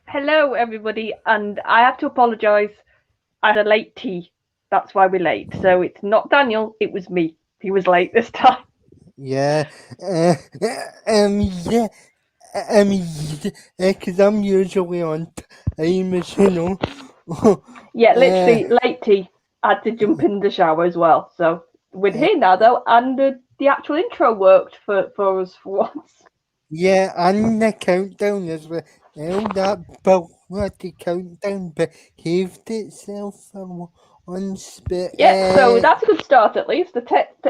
Hello, everybody, and I have to apologise. I had a late tea. That's why we're late. So it's not Daniel, it was me. He was late this time. Yeah, yeah, because I'm usually on time, you know. Yeah, literally, late tea. I had to jump in the shower as well. So we're here now, though, and the actual intro worked for us for once. Yeah, and the countdown as well. That bloody countdown behaved itself for once, but Yeah, so that's a good start at least. The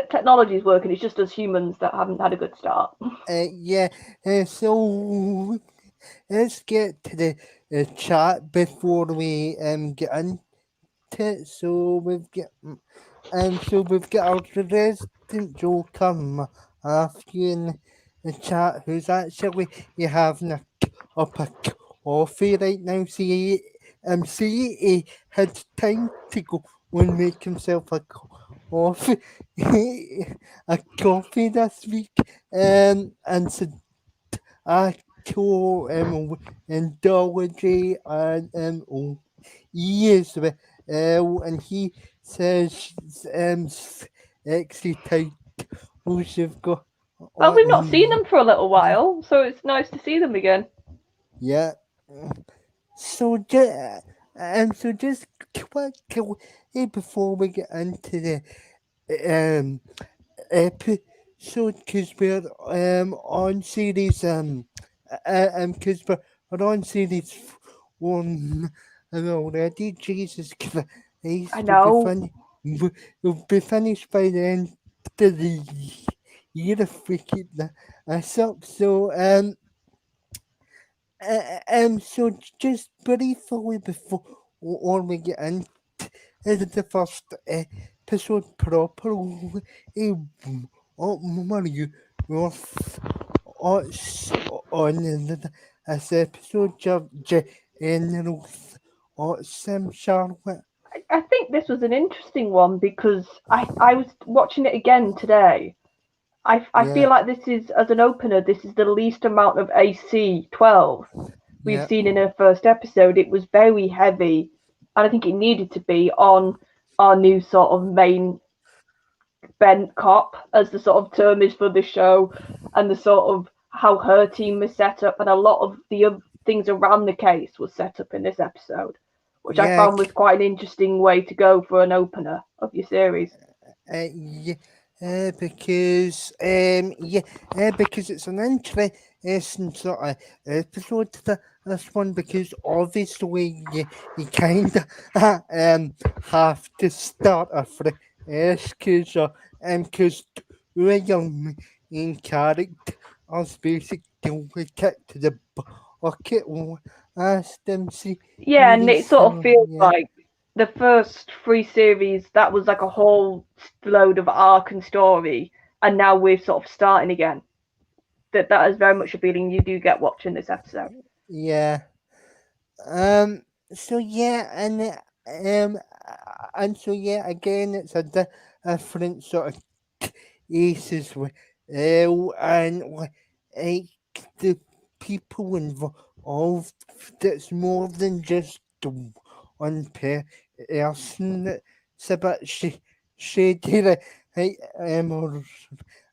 technology is working. It's just us humans that haven't had a good start. yeah. So let's get to the chat before we get into it. So we've got our resident joker Matthew in the chat, who's actually having a cup of coffee right now. See, he had time to go and make himself a coffee, a coffee this week, and so I told Indology and as well, and he says excited you've got Well, we've not seen on. them for a little while, so it's nice to see them again. Yeah. So just quickly before we get into the episode, because we're on series because we're on series 1 already. Jesus Christ, I we'll be know. we'll be finished by the end of the year if we keep this up. So just briefly before or we get into the first episode properly, what are you worth on this episode, general Charlotte? I think this was an interesting one because I was watching it again today. I Yeah, feel like this is, as an opener, this is the least amount of AC-12 we've yeah, seen in her first episode. It was very heavy, and I think it needed to be on our new sort of main bent cop, as the sort of term is for the show, and the sort of how her team was set up, and a lot of the other things around the case was set up in this episode, which I yeah, found was quite an interesting way to go for an opener of your series. yeah. Because because it's an interesting sort of episode to this one, because obviously you kind of have to start afresh because two young main characters basically kicked to the bucket asked them Yeah, and it sort of feels yeah, like the first three series that was like a whole load of arc and story, and now we're sort of starting again. That is very much a feeling you do get watching this episode. yeah. So yeah, and so yeah, again, it's a different sort of cases with and like the people involved. That's more than just the one person. That's a bit shady, or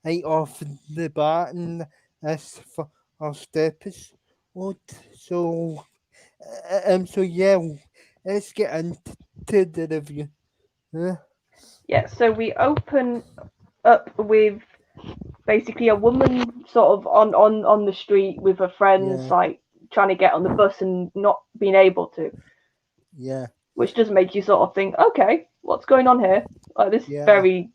right off the bat in this first episode. So so yeah, let's get into the review. Huh? Yeah, so we open up with basically a woman sort of on the street with her friends, Yeah, like trying to get on the bus and not being able to, yeah, which does make you sort of think, okay, what's going on here? Like this yeah. very,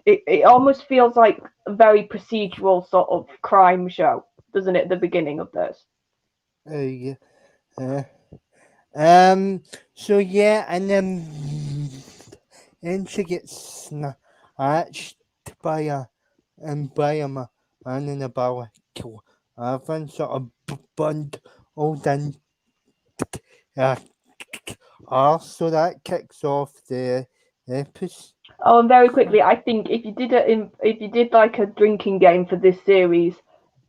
it almost feels like a very procedural sort of crime show, doesn't it? At the beginning of this. Yeah. Uh, um. So yeah, and she gets snatched by a man in a barrel. Everyone sort of bundled in. Uh, so that kicks off the episode. Oh, and very quickly, I think if you did like a drinking game for this series,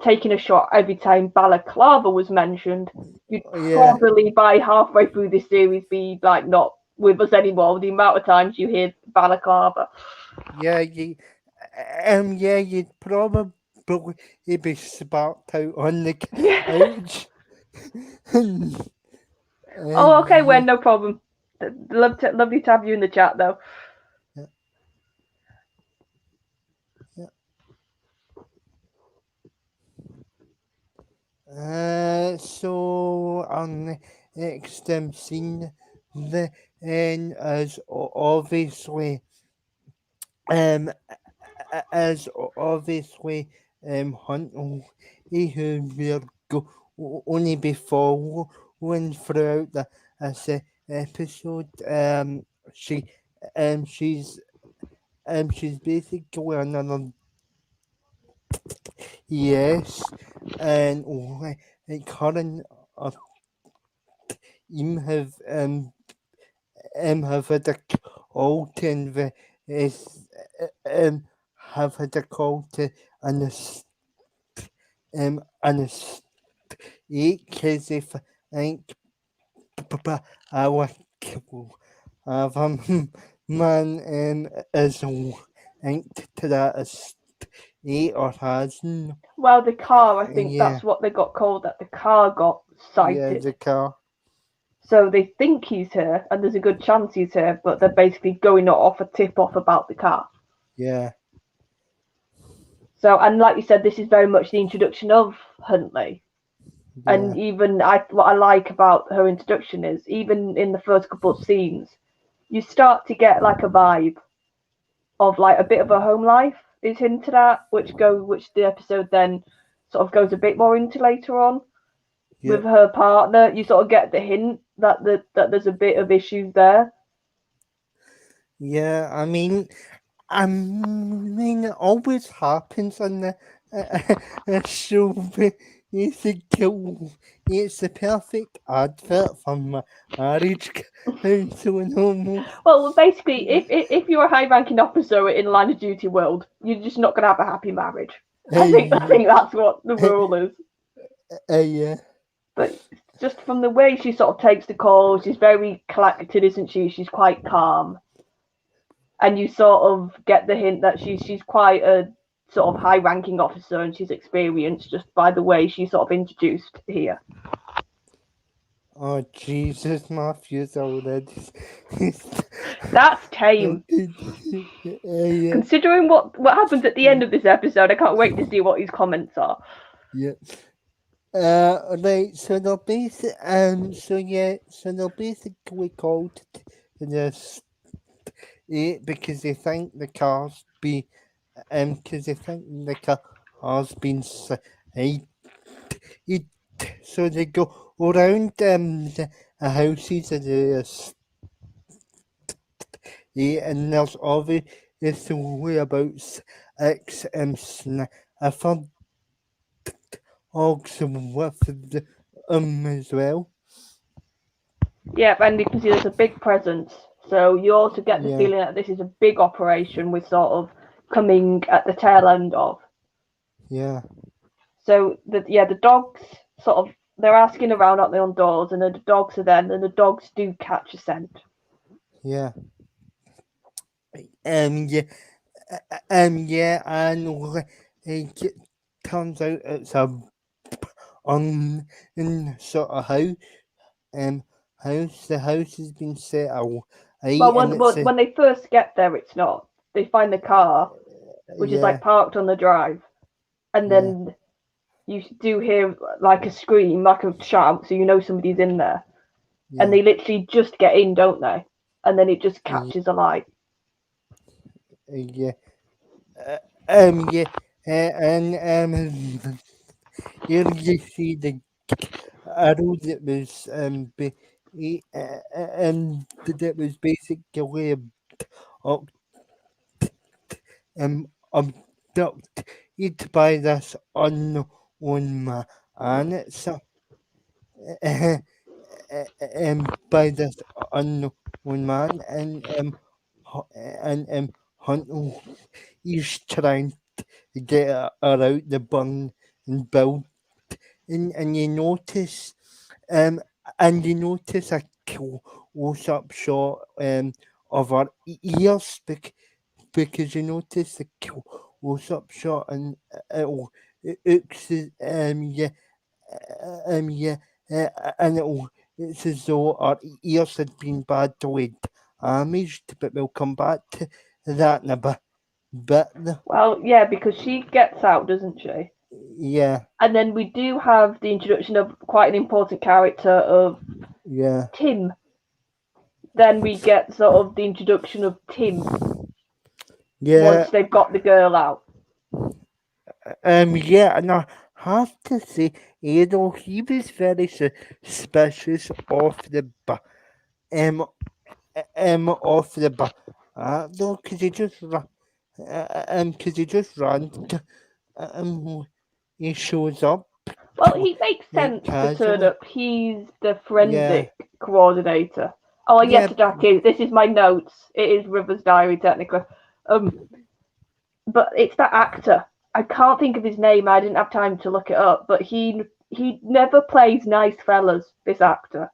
taking a shot every time balaclava was mentioned, you'd Yeah, probably by halfway through this series be like not with us anymore. The amount of times you hear balaclava. yeah, yeah, you'd probably be sparked out on the Yeah. couch. Oh, okay, Yeah, Wen, no problem. Lovely to have you in the chat though. yeah, yeah. So on the next scene, the and as obviously as obviously Hunt who we're only before when throughout the episode she she's she's basically another yes and like her and him have had a call to is have had a call to anesthesia anesthesia because if I think I like have a man is linked to that estate or hasn't. Well, the car, I think Yeah, that's what they got called. That the car got yeah, sighted. the car. So they think he's here, and there's a good chance he's here, but they're basically going off a tip off about the car. Yeah, So, and like you said, this is very much the introduction of Huntley. yeah, And even what I like about her introduction is, even in the first couple of scenes, you start to get like a vibe of like a bit of a home life is hinted at, which the episode then sort of goes a bit more into later on yeah, with her partner. You sort of get the hint that that there's a bit of issues there. yeah. I mean, it always happens on the show. Basically, it's the perfect advert for marriage counselling almost. Well, basically, if you're a high-ranking officer in line of duty world, you're just not going to have a happy marriage. I think that's what the rule is. Yeah, But just from the way she sort of takes the call, she's very collected, isn't she? She's quite calm, and you sort of get the hint that she's quite a sort of high-ranking officer and she's experienced just by the way she's sort of introduced here. oh Jesus, Matthew's already. That's tame. Okay. Yeah, Considering what happens at the end of this episode, I can't wait to see what his comments are. yeah. Right. So they're basically called to this because they think the car's because they think the car's been sighted. So they go around the houses of the and there's obviously about six sniffer dogs with the as well. Yeah, and you can see there's a big presence. So you also get the Yeah, feeling that this is a big operation we're sort of coming at the tail end of. yeah, So the dogs sort of they're asking around out there on doors, and then the dogs are there, and the dogs do catch a scent. yeah. Yeah, yeah, and it turns out it's a in sort of um house. The house has been set out, Well, and it's when they first get there, it's not. They find the car, which is like yeah, parked on the drive, and yeah, then you do hear like a scream, like a shout, so you know somebody's in there. And yeah, they literally just get in, don't they? And then it just yeah, catches alight. yeah, uh, yeah, and here you see the arrow that was that was basically abducted by this unknown man, and it's by this unknown man, and Hunt is trying to get her out the burn and build, and you notice um a close up shot of her ears because you notice the close up shot and yeah yeah and it's as though our ears had been badly damaged, but we'll come back to that in a bit. Well, yeah, because she gets out, doesn't she? Yeah, And then we do have the introduction of quite an important character of yeah, Tim. Then we get sort of the introduction of Tim yeah. once they've got the girl out. Yeah, and I have to say, he was very suspicious of the off the bat, though, because he just ran, um, he shows up Well, he makes quite sense to turn casually. up. He's the Yeah, forensic coordinator. Oh, yeah, yes, Jackie, this is my notes. It is River's diary, technically. Um, but it's that actor. I can't think of his name. I didn't have time to look it up. But he never plays nice fellas. This actor.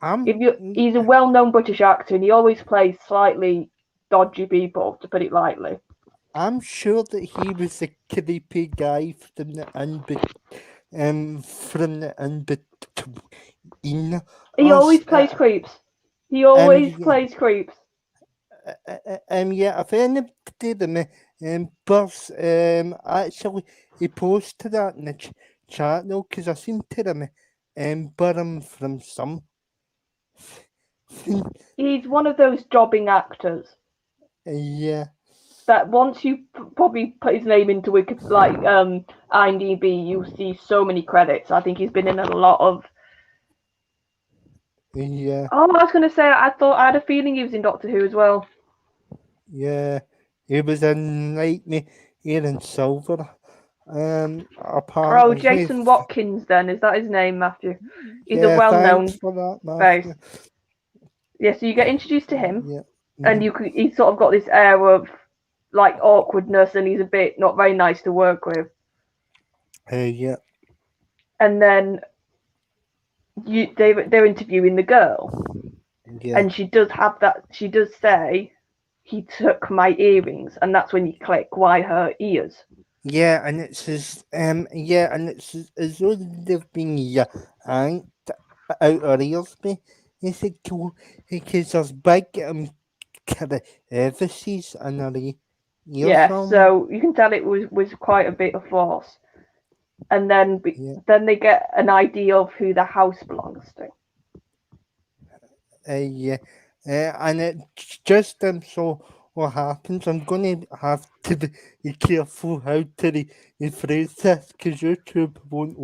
I'm, He's a well-known British actor, and he always plays slightly dodgy people, to put it lightly. I'm sure that he was the creepy guy from the in between He us. always plays creeps. He always Yeah, plays creeps. yeah, if anybody remembers, actually, he posted that in the chat now because I seem to remember him from some. He's one of those jobbing actors Yeah, that once you probably put his name into IMDb, you'll see so many credits. I think he's been in a lot of. yeah, Oh, I was going to say, I had a feeling he was in Doctor Who as well. yeah. He was in Nightmare here in Silver. Oh, Apparently, Jason Watkins. Then is that his name, Matthew? He's a yeah. Thanks well-known for that, face. Matthew. Yeah, so you get introduced to him, Yeah, and yeah, he's sort of got this air of like awkwardness, and he's a bit not very nice to work with. yeah, And then they're interviewing the girl, yeah. and she does have that. She does say, "He took my earrings," and that's when you click why her ears. Yeah, and as though they've been yanked out of ears, basically, because there's big crevices in her ears. Yeah, so you can tell it was quite a bit of force. And then Yeah, then they get an idea of who the house belongs to. yeah, and it just so what happens. I'm gonna have to be careful how to rephrase this because YouTube won't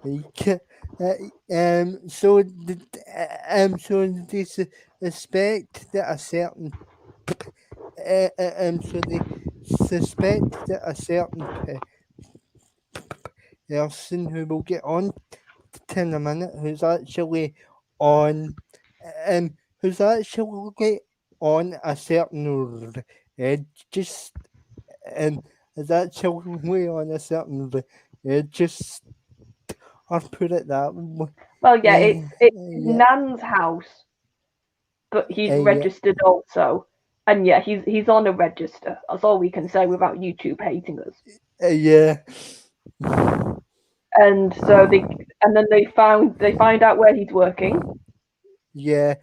like it. So they suspect that a certain so they suspect that a certain person who will get on to in a minute on who's actually on a certain just is actually on a certain just or put it that way. Well, yeah, it's Yeah, Nan's house, but he's yeah, registered also. And yeah, he's on a register. That's all we can say without YouTube hating us. yeah, And so then they find out where he's working. yeah,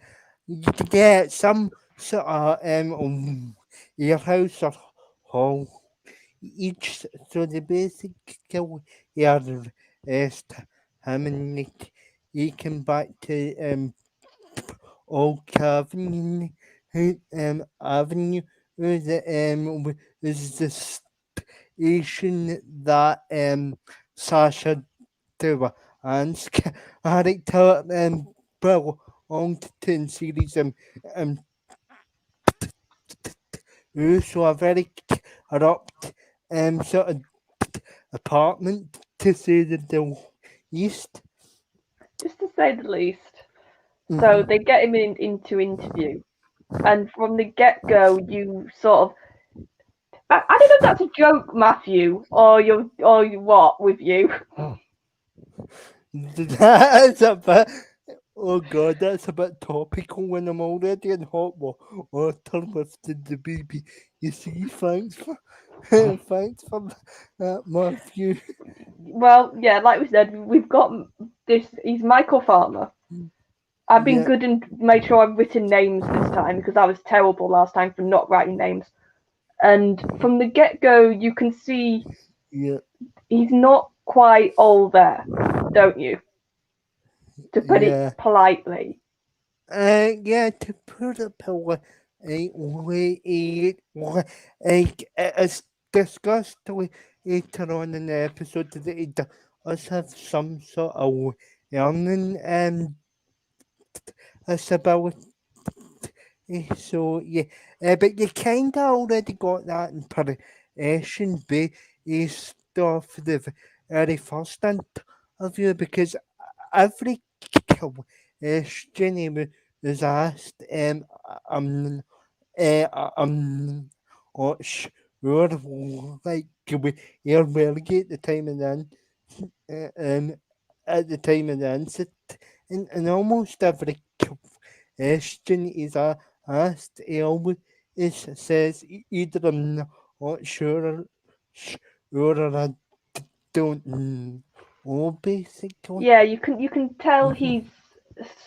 yeah. Some sort of your house or hall each. So the basic skill here is him and he came back to Old Cavan Avenue is the station that Sasha Dewar and character Bill on the series um so a very corrupt sort of apartment to say the least. Just to say the least. So Mhm. they get him into interview, and from the get go, you sort of I don't know if that's a joke, Matthew, or you what with you. That's a bit. Oh God, that's a bit topical when I'm already in hot water with the baby. You see, thanks for thanks for that, Matthew. Well, yeah, like we said, we've got this. He's Michael Farmer. I've been Yeah, good and made sure I've written names this time because I was terrible last time for not writing names. And from the get go, you can see yeah, he's not quite all there, don't you? To put it yeah. politely. Yeah, to put it politely, as discussed later on in the episode, that it does have some sort of learning disability. So, yeah, but you kind of already got that impression based off the very first interview because every question he was asked, I'm not sure, like, you're really at the time and then, at the time of the answer, and almost every question is asked, he always says either I'm not sure or I don't know, basically. Yeah, you can tell Mhm. he's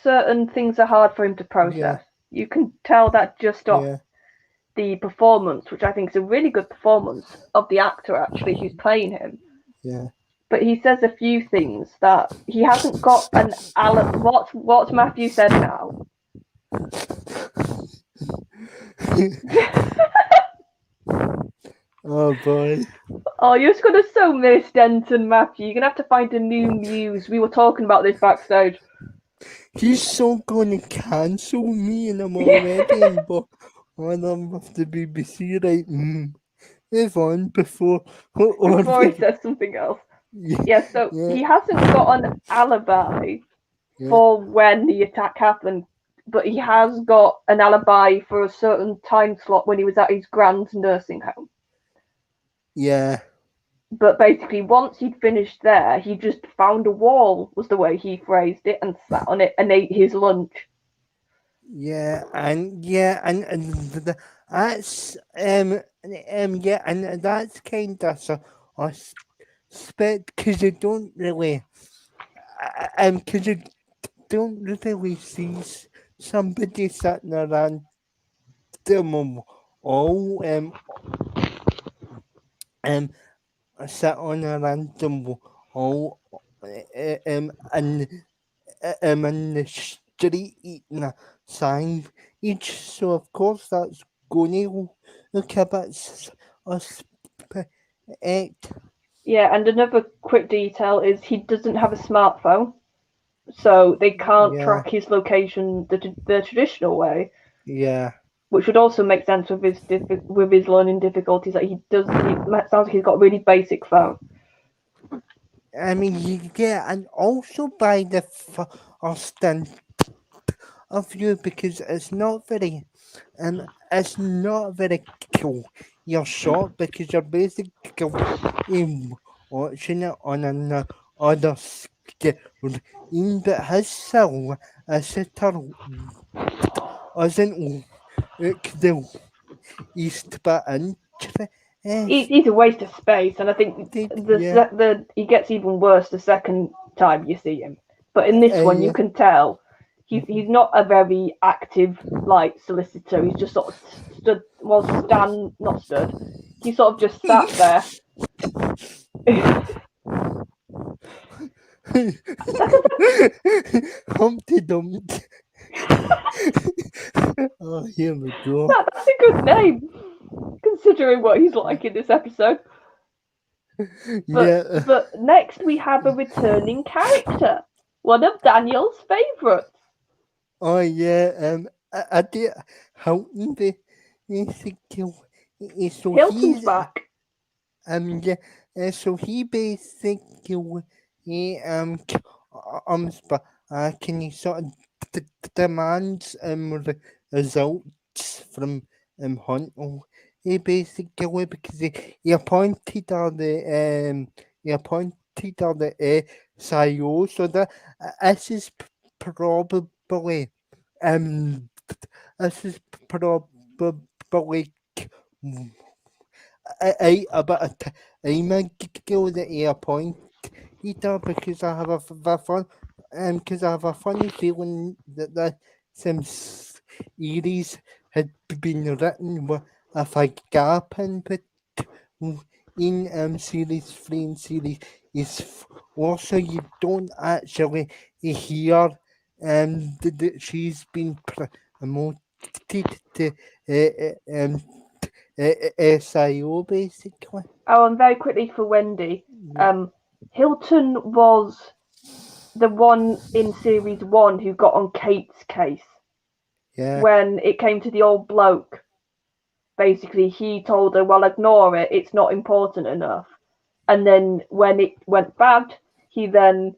certain things are hard for him to Yeah, process. You can tell that just off yeah, the performance, which I think is a really good performance of the actor actually who's playing him. yeah. But he says a few things that he hasn't got an what's Matthew said now. Oh boy. Oh, you're just gonna so miss Denton, Matthew. You're gonna have to find a new muse. We were talking about this backstage. He's so gonna cancel me and I'm Yeah, already on with the BBC right move on before or before he says something else. yeah, Yeah, so yeah, he hasn't got an alibi yeah, for when the attack happened, but he has got an alibi for a certain time slot when he was at his grand's nursing home. yeah, But basically, once he'd finished there, he just found a wall, was the way he phrased it, and sat on it and ate his lunch. and that's yeah, and that's kind of so I suspect because you don't really because you don't really see somebody sitting around them all um sit on a random wall and in the street eating a sandwich. So of course that's going to look a bit suspect. Yeah, and another quick detail is he doesn't have a smartphone. so they can't Yeah. track his location the traditional way. Yeah. Which would also make sense with his learning difficulties. That it sounds like he's got a really basic phone. I mean, yeah, and also by the extent of you, because it's not very cool. You're short because you're basically watching it on another screen, but his soul is isn't the east but He's a waste of space, and I think yeah. he gets even worse the second time you see him. But in this one, you Yeah. can tell he's not a very active like solicitor. He's just sort of not stood. He sort of just sat there. Humpty Dumpty. Oh, here we go. That's a good name, considering what he's like in this episode. But next we have a returning character, one of Daniel's favourites. Oh yeah, I did Hilton basically. So Hilton's back. Yeah, so he basically but can you sort of demands results from Hunt? He basically because he appointed all the SIO, so that this is probably this is probably about a time ago that he appointed her because I have because I have a funny feeling that some series had been written with a gap in series 3 and series is 4, so you don't actually hear that she's been promoted to SIO basically. Oh, and very quickly for Wendy, Hilton was the one in series 1 who got on Kate's case. Yeah. When it came to the old bloke, basically he told her, well, ignore it, it's not important enough. And then when it went bad, he then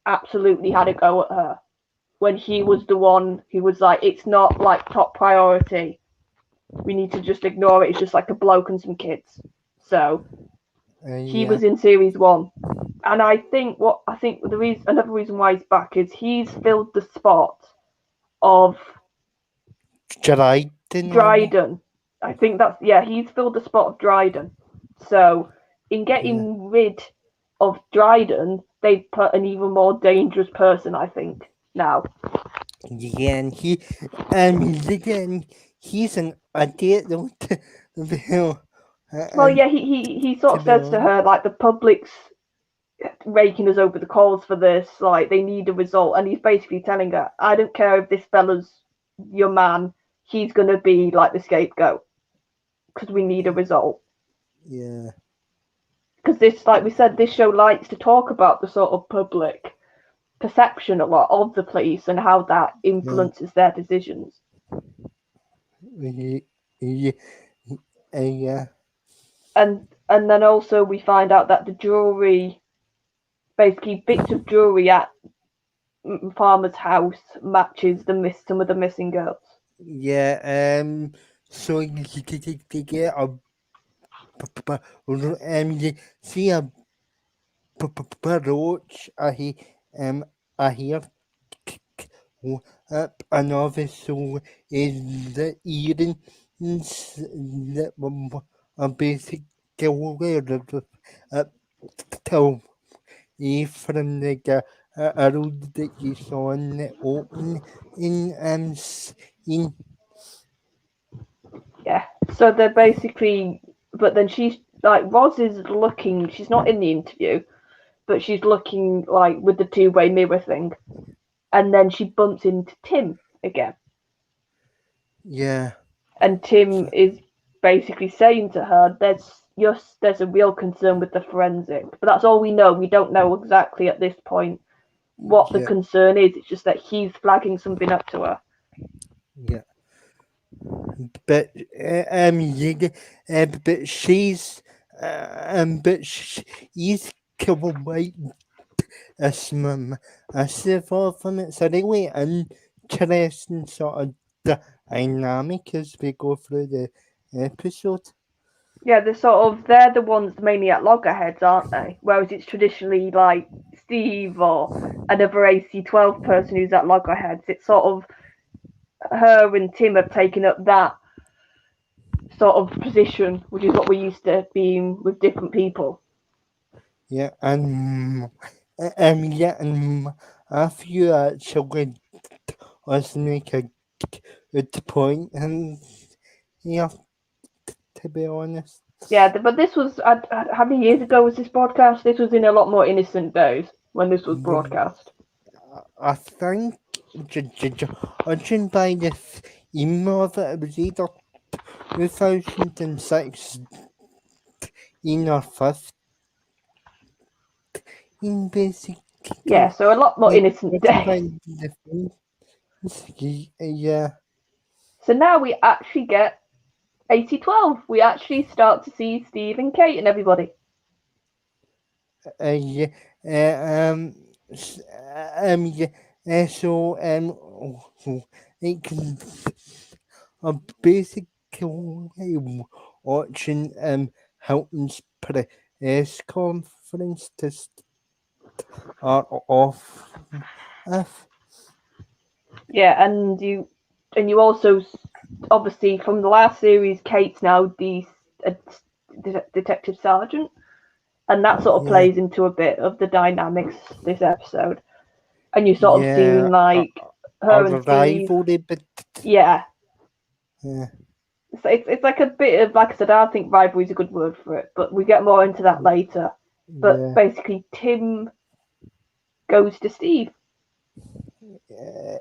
absolutely had a go at her. When he was the one who was like, it's not like top priority. We need to just ignore it. It's just like a bloke and some kids. So he was in series 1. And I think another reason why he's back is he's filled the spot of Dryden. I think he's filled the spot of Dryden. So in getting rid of Dryden, they've put an even more dangerous person, I think, now. Yeah, and he's an idiot though. Well, yeah, he sort of says to her, like, the public's raking us over the coals for this, like, they need a result, and he's basically telling her, I don't care if this fella's your man, he's gonna be like the scapegoat because we need a result. Yeah, because this, like we said, this show likes to talk about the sort of public perception a lot of the police and how that influences their decisions. Yeah. And then also we find out that the jewelry, basically bits of jewelry at Farmer's house matches some of the missing girls. Yeah, so you get you see a brooch I hear and obviously is the earrings that are basically till from the road that you saw in the open in Yeah, so they're basically, but then she's like, Roz is looking, she's not in the interview, but she's looking like with the two-way mirror thing, and then she bumps into Tim again. Yeah. And Tim is basically saying to her, there's a real concern with the forensic, but that's all we know. We don't know exactly at this point what the Yeah. concern is. It's just that he's flagging something up to her. Yeah. But but she's he's quite a civil from it. So really interesting sort of dynamic as we go through the episode. Yeah, they're the ones mainly at loggerheads, aren't they? Whereas it's traditionally like Steve or another AC-12 person who's at loggerheads. It's sort of her and Tim have taken up that sort of position, which is what we're used to being with different people. Yeah, and if you actually was make a good point, and yeah, to be honest. Yeah, but this was how many years ago was this broadcast? This was in a lot more innocent days when this was broadcast. I think judging by the email that it was either 2016 or 15, basically. Yeah, so a lot more innocent Judging by days. the things, yeah. So now we actually get AC-12. We actually start to see Steve and Kate and everybody. Yeah, yeah, so it can basically watching Hilton's press conference to start off with. Yeah, and you also obviously from the last series, Kate's now the detective sergeant, and that sort of Yeah, plays into a bit of the dynamics this episode. And you sort of yeah, seen like her and Steve. rivalry, but Yeah, yeah, it's like a bit of, like I said, I think rivalry is a good word for it, but we get more into that later. But yeah, basically, Tim goes to Steve.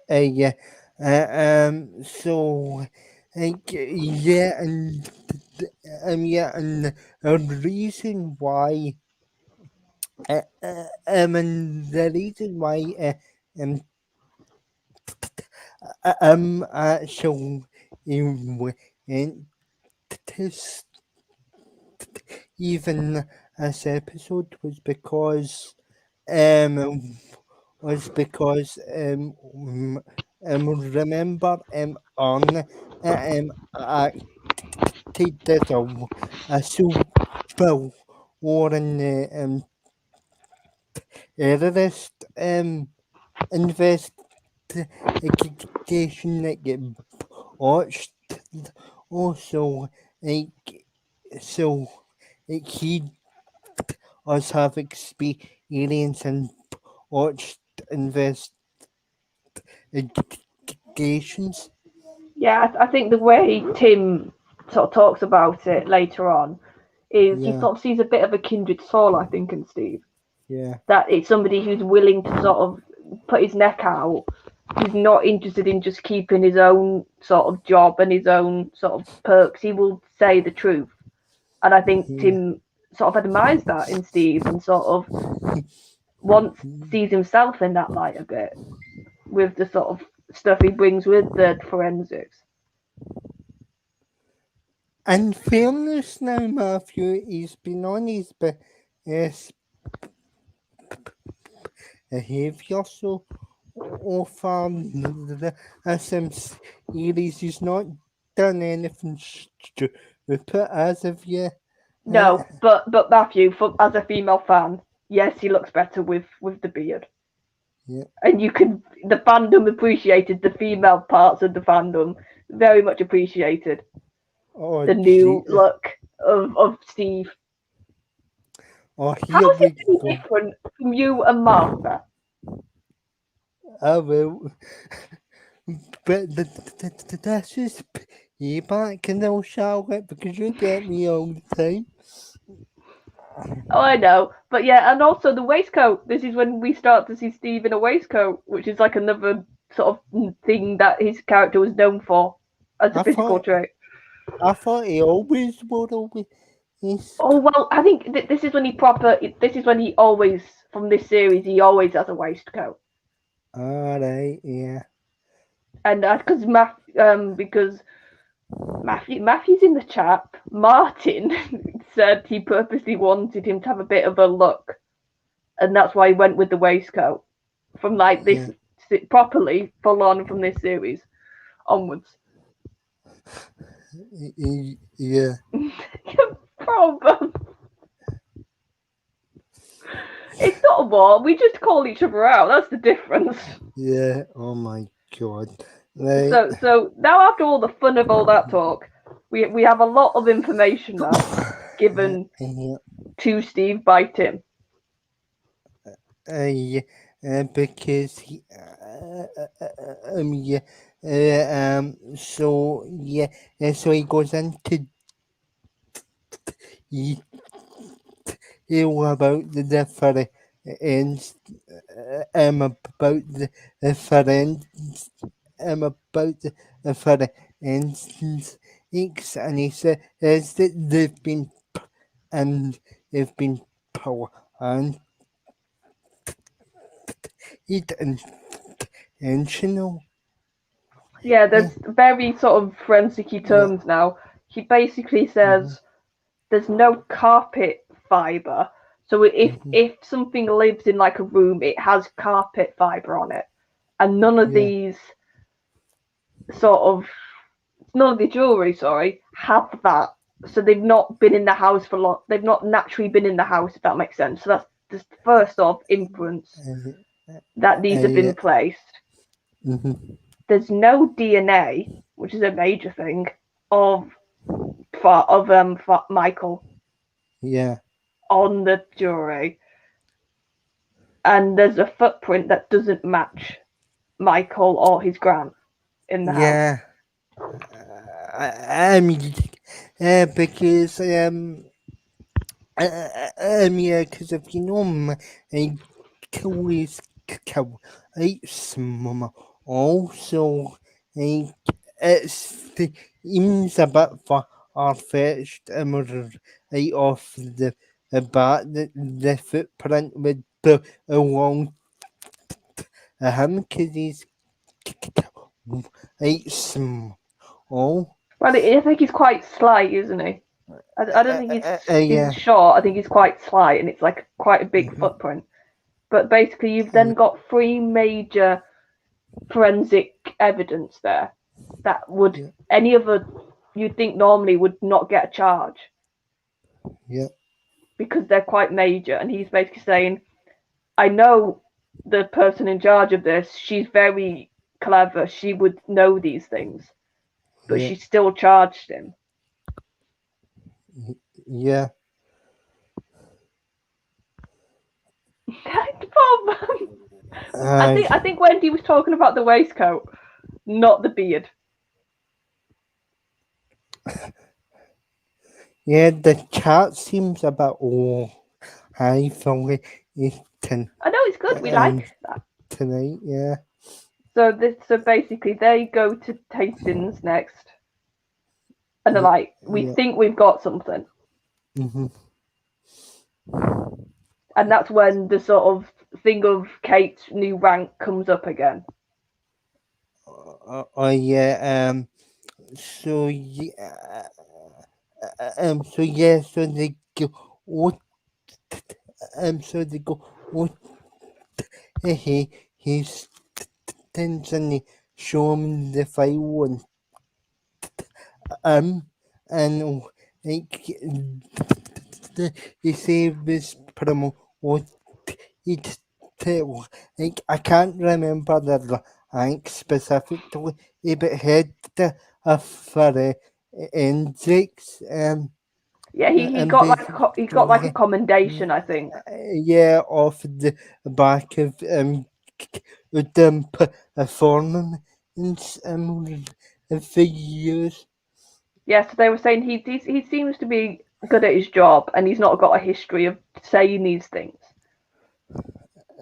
yeah. So, yeah, yeah, and the reason why, and the reason why, so, in this even this episode was because remember on acted as a super war in the terrorist investigation that get watched also like so like he us have experience and watched investigations. Yeah, I think the way Tim sort of talks about it later on is he Yeah, sort of sees a bit of a kindred soul, I think, in Steve. yeah, That it's somebody who's willing to sort of put his neck out, who's not interested in just keeping his own sort of job and his own sort of perks. He will say the truth. And I think yeah. Tim sort of admires that in Steve and sort of wants sees himself in that light a bit with the sort of stuff he brings with the forensics. In fairness now, Matthew, he's been on his best behaviour so far the SM series. He's not done anything stupid as of yet. No, but Matthew, as a female fan, yes, he looks better with the beard. Yeah. And the fandom appreciated the female parts of the fandom, very much appreciated Oh, the new look of Steve. Oh, How here is we it any go. different from you and Martha? I will. But that's just payback, and no Charlotte, because you get me all the time. Oh, I know, but yeah, and also the waistcoat. This is when we start to see Steve in a waistcoat, which is like another sort of thing that his character was known for as a physical trait. I thought he always would always. Oh well, I think this is when he proper. This is when he always from this series he always has a waistcoat. All right, yeah. And because Matthew's in the chat. Martin said he purposely wanted him to have a bit of a look, and that's why he went with the waistcoat from like this properly full on from this series onwards. Yeah. Problem. It's not a war. We just call each other out. That's the difference. Yeah. Oh my god. Right. So now after all the fun of all that talk, we have a lot of information now given Yeah. to Steve by Tim. Yeah. Because yeah. So yeah. So he goes into you about the different and about the forensics about the forensics and he says that they've been and they've been power and it intentional. Yeah, there's very sort of forensic terms now. He basically says there's no carpet fiber. So if something lives in like a room, it has carpet fiber on it, and none of the jewelry, have that. So they've not been in the house for long. They've not naturally been in the house, if that makes sense. So that's the first off inference that these have been placed. There's no DNA, which is a major thing, of Michael. Yeah. On the jewelry, and there's a footprint that doesn't match Michael or his gran in the house. I mean, because yeah, because if you know I always cow small also it's the seems a bit far-fetched right off the bat the footprint would be along him because he's right small. Well, I think he's quite slight, isn't he? I don't think he's short. I think he's quite slight, and it's like quite a big footprint. But basically, you've then got three major forensic evidence there that would any other you'd think normally would not get a charge. Yeah. Because they're quite major, and he's basically saying, I know the person in charge of this, she's very clever, she would know these things, but she still charged him. Yeah. I think Wendy was talking about the waistcoat, not the beard. Yeah, the chat seems a bit high for it. I know it's good. We like that tonight. Yeah. So basically, they go to Tastings next, and they're like, "We think we've got something." And that's when the sort of thing of Kate's new rank comes up again. Yeah. So yeah. So they go. What? So they go. What? He's intentionally show him the file and like they say this promo what it tell like I can't remember the rank specifically but had for Hendrix Yeah, he got like a commendation, I think. Yeah, off the back of them performing for years. Yeah, so they were saying he seems to be good at his job, and he's not got a history of saying these things.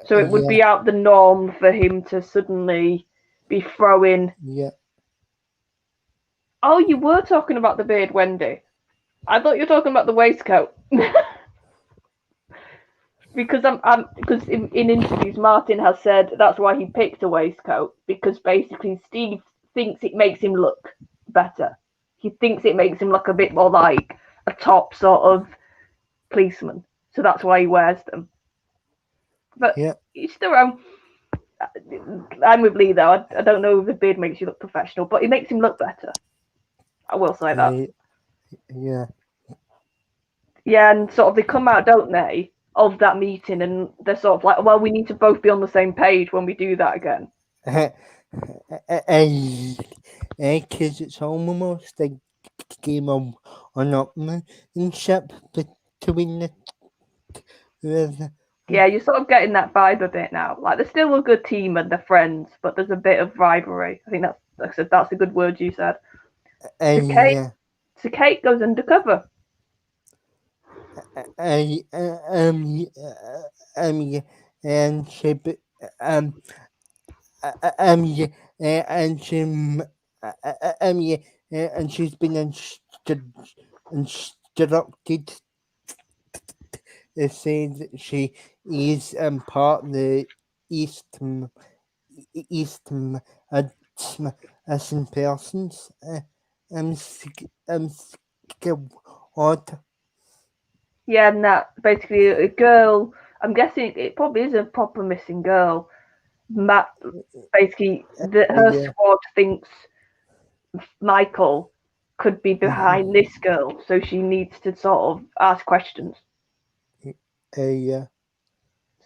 So it would be out the norm for him to suddenly be throwing. Yeah. Oh, you were talking about the beard, Wendy. I thought you were talking about the waistcoat. because because in interviews Martin has said that's why he picked a waistcoat, because basically Steve thinks it makes him look better. He thinks it makes him look a bit more like a top sort of policeman, so that's why he wears them. But Yeah. he's still around. I'm with Lee though. I don't know if the beard makes you look professional, but it makes him look better. I will say that. Yeah. Yeah, and sort of they come out, don't they, of that meeting, and they're sort of like, well, we need to both be on the same page when we do that again. Because it's almost a game of an upmanship between the two. Yeah, you're sort of getting that vibe a bit now. Like they're still a good team and they're friends, but there's a bit of rivalry. I think that's, like I said, that's a good word you said. So Kate goes undercover. And she and she's been instructed to say that she is part of the Eastern Asian persons squad. Yeah, and that basically a girl. I'm guessing it probably is a proper missing girl. Matt basically her squad thinks Michael could be behind this girl, so she needs to sort of ask questions. Yeah.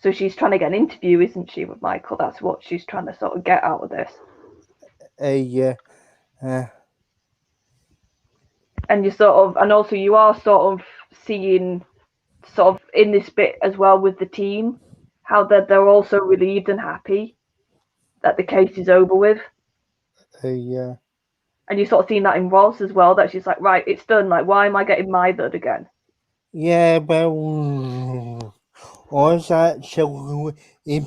So she's trying to get an interview, isn't she, with Michael? That's what she's trying to sort of get out of this. Yeah. And you sort of, and also you are sort of seeing, sort of in this bit as well with the team, how they're also relieved and happy that the case is over with. Yeah. And you sort of seen that in Roz as well, that she's like, right, it's done. Like, why am I getting mithered again? Yeah, well, Oz actually, it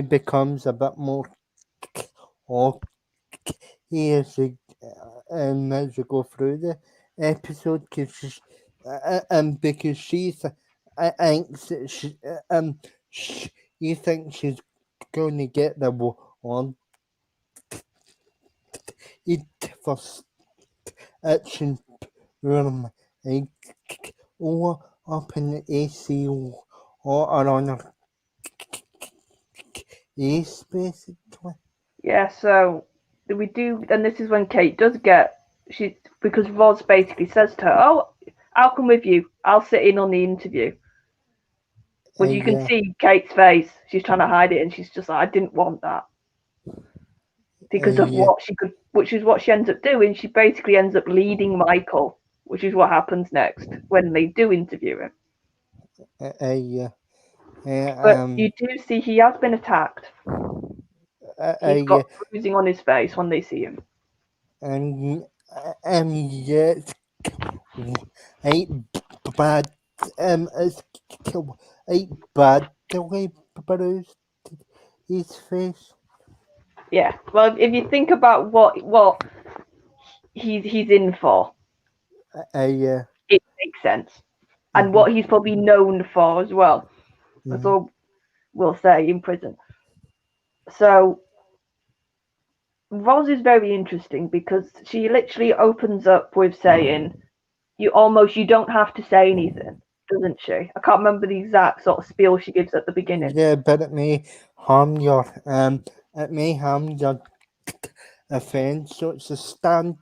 becomes a bit more as you go through the episode, because I think you think she's going to get the one it for action room or up in the AC or on her case, basically. Yeah, so we do, and this is when Kate does get, because Roz basically says to her, oh, I'll come with you. I'll sit in on the interview. Which you can see Kate's face. She's trying to hide it, and she's just like, I didn't want that. Because of what she could, which is what she ends up doing. She basically ends up leading Michael, which is what happens next when they do interview him. But you do see he has been attacked. He's got bruising on his face when they see him. Yes, ain't bad. It's ain't bad the way bruised his face. Yeah, well, if you think about what he's in for, it makes sense, and what he's probably known for as well. That's all we'll say in prison. So Roz is very interesting because she literally opens up with saying, you don't have to say anything, doesn't she? I can't remember the exact sort of spiel she gives at the beginning. Yeah, but it may harm your offence, so it's a standard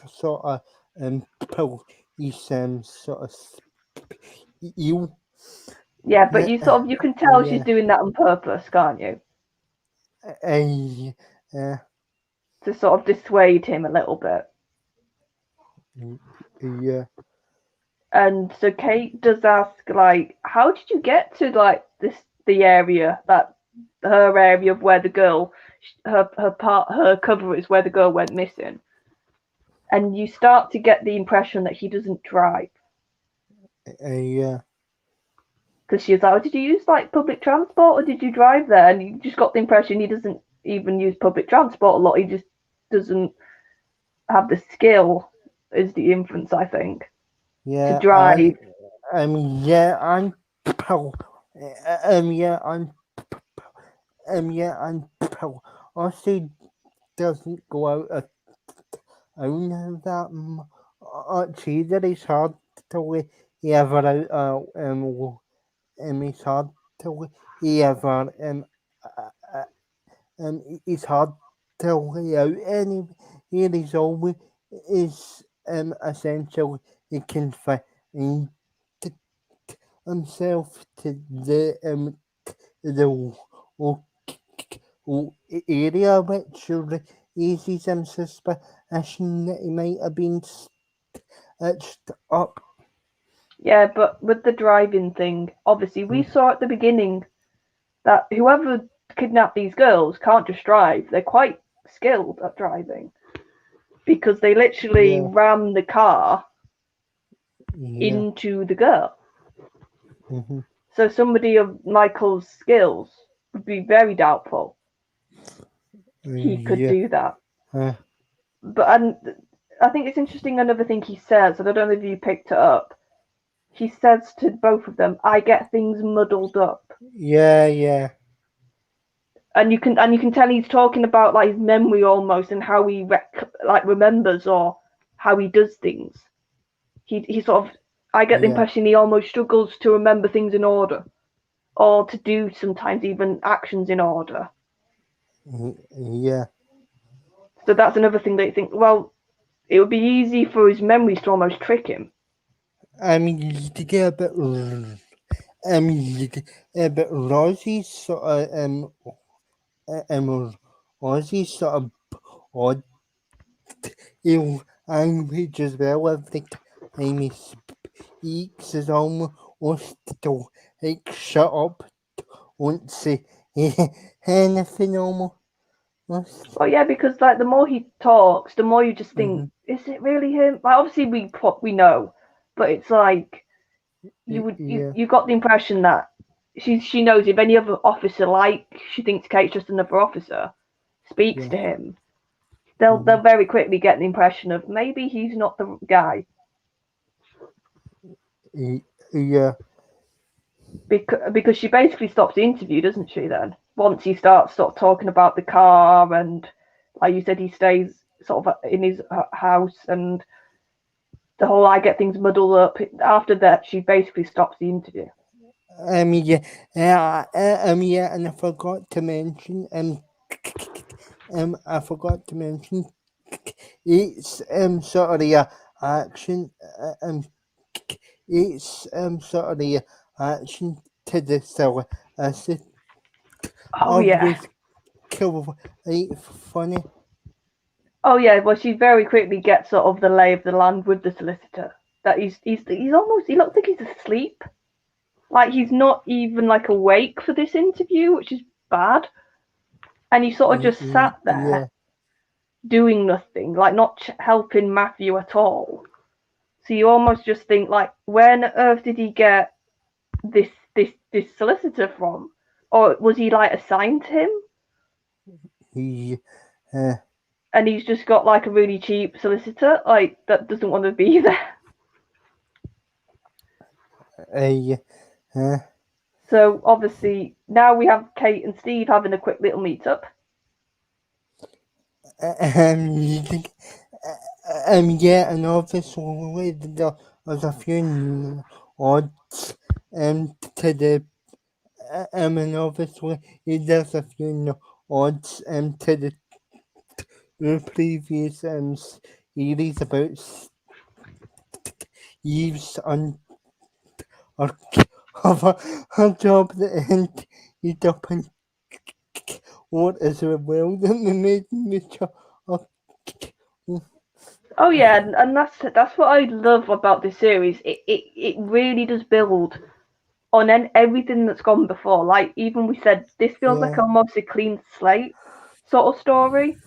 sort of police sort of you. Yeah, but you can tell she's doing that on purpose, can't you? To sort of dissuade him a little bit. Yeah. And so Kate does ask, like, how did you get to like the area, that her area of where the girl, her cover is where the girl went missing. And you start to get the impression that he doesn't drive. Yeah. Because she was like, oh, did you use like public transport or did you drive there? And you just got the impression he doesn't even use public transport a lot. He just doesn't have the skill, is the inference, I think. to Yeah, drive. yeah, pro- yeah, I'm also doesn't go out own that much either. It's hard to ever out, it's hard to ever, it's hard to lay out any. It is always is essential. He can find himself to the area which raises some suspicion that he might have been stitched up. Yeah, but with the driving thing, obviously we saw at the beginning that whoever kidnapped these girls can't just drive. They're quite skilled at driving because they literally Yeah, ram the car yeah, into the girl. hmm So somebody of Michael's skills would be very doubtful he could yeah, do that. uh, But and I think it's interesting another thing he says, and I don't know if you picked it up. He says to both of them, "I get things muddled up," yeah, yeah, and you can tell he's talking about like his memory almost and how he like remembers or how he does things. He sort of I get the yeah, impression he almost struggles to remember things in order or to do sometimes even actions in order. yeah. So that's another thing that you think, well, it would be easy for his memories to almost trick him. You get a bit, you get a bit Rosie's sort of, Rosie's sort of odd language as well. Every time he speaks is almost to like shut up, won't say anything almost. Well, yeah, because like the more he talks, the more you just think, Mm-hmm. is it really him? Like obviously we know, but it's like Yeah. you got the impression that she knows if any other officer, like she thinks Kate's just another officer, speaks Yeah. to him, they'll Mm-hmm. very quickly get the impression of maybe he's not the guy Yeah. because she basically stops the interview, doesn't she? Then once he starts sort of talking about the car and like you said, he stays sort of in his house and the whole I get things muddled up. After that, she basically stops the interview. Yeah. Yeah. And I forgot to mention. I forgot to mention. It's sort of the action. It's sort of the action to the solicitor Oh of yeah, was quite funny. oh yeah. Well, she very quickly gets sort of the lay of the land with the solicitor. That he's almost he looks like he's asleep. Like he's not even like awake for this interview, which is bad. And he sort of just sat there Yeah. doing nothing, like not helping Matthew at all. So you almost just think like, where on earth did he get this solicitor from? Or was he like assigned to him? He, uh, And he's just got like a really cheap solicitor, like that doesn't want to be there. uh, uh, So obviously now we have Kate and Steve having a quick little meetup. you think, yeah, and obviously there's a few odds, to the, and obviously there's a few odds, to the previous, series about Eve's or of a job that ended up in what is a well that made me Oh yeah, and that's what I love about this series. It really does build on everything that's gone before. Like even we said, this feels like yeah, almost a clean slate sort of story,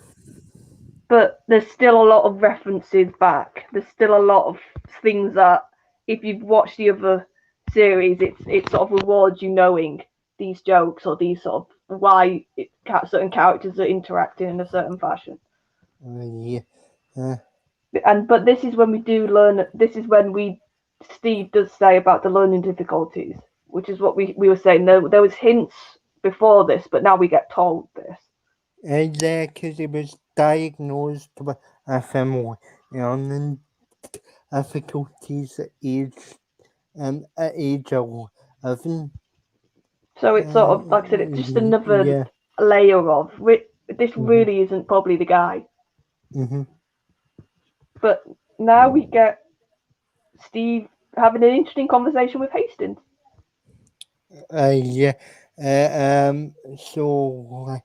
but there's still a lot of references back. There's still a lot of things that if you've watched the other series, it sort of rewards you knowing these jokes or these sort of why certain characters are interacting in a certain fashion. yeah, uh, And but this is when we do learn. This is when we Steve does say about the learning difficulties, which is what we were saying. There was hints before this, but now we get told this. Yeah, because he was diagnosed with a family learning difficulties at age 11. So it's sort of, like I said, it's just another Yeah. layer of this Mhm. really isn't probably the guy. Mm-hmm. But now we get Steve having an interesting conversation with Hastings. Yeah. So,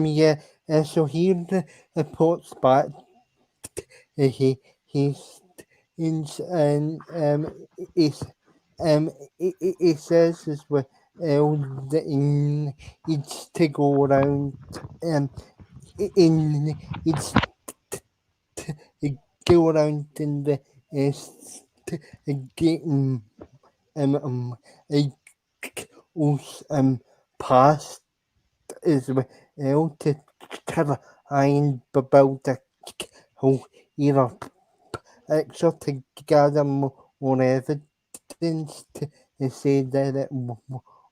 yeah. So he reports back. He's and he says as well that he needs to go around in it's go around in the getting a past as well to try and build a whole either picture to gather more evidence to say that it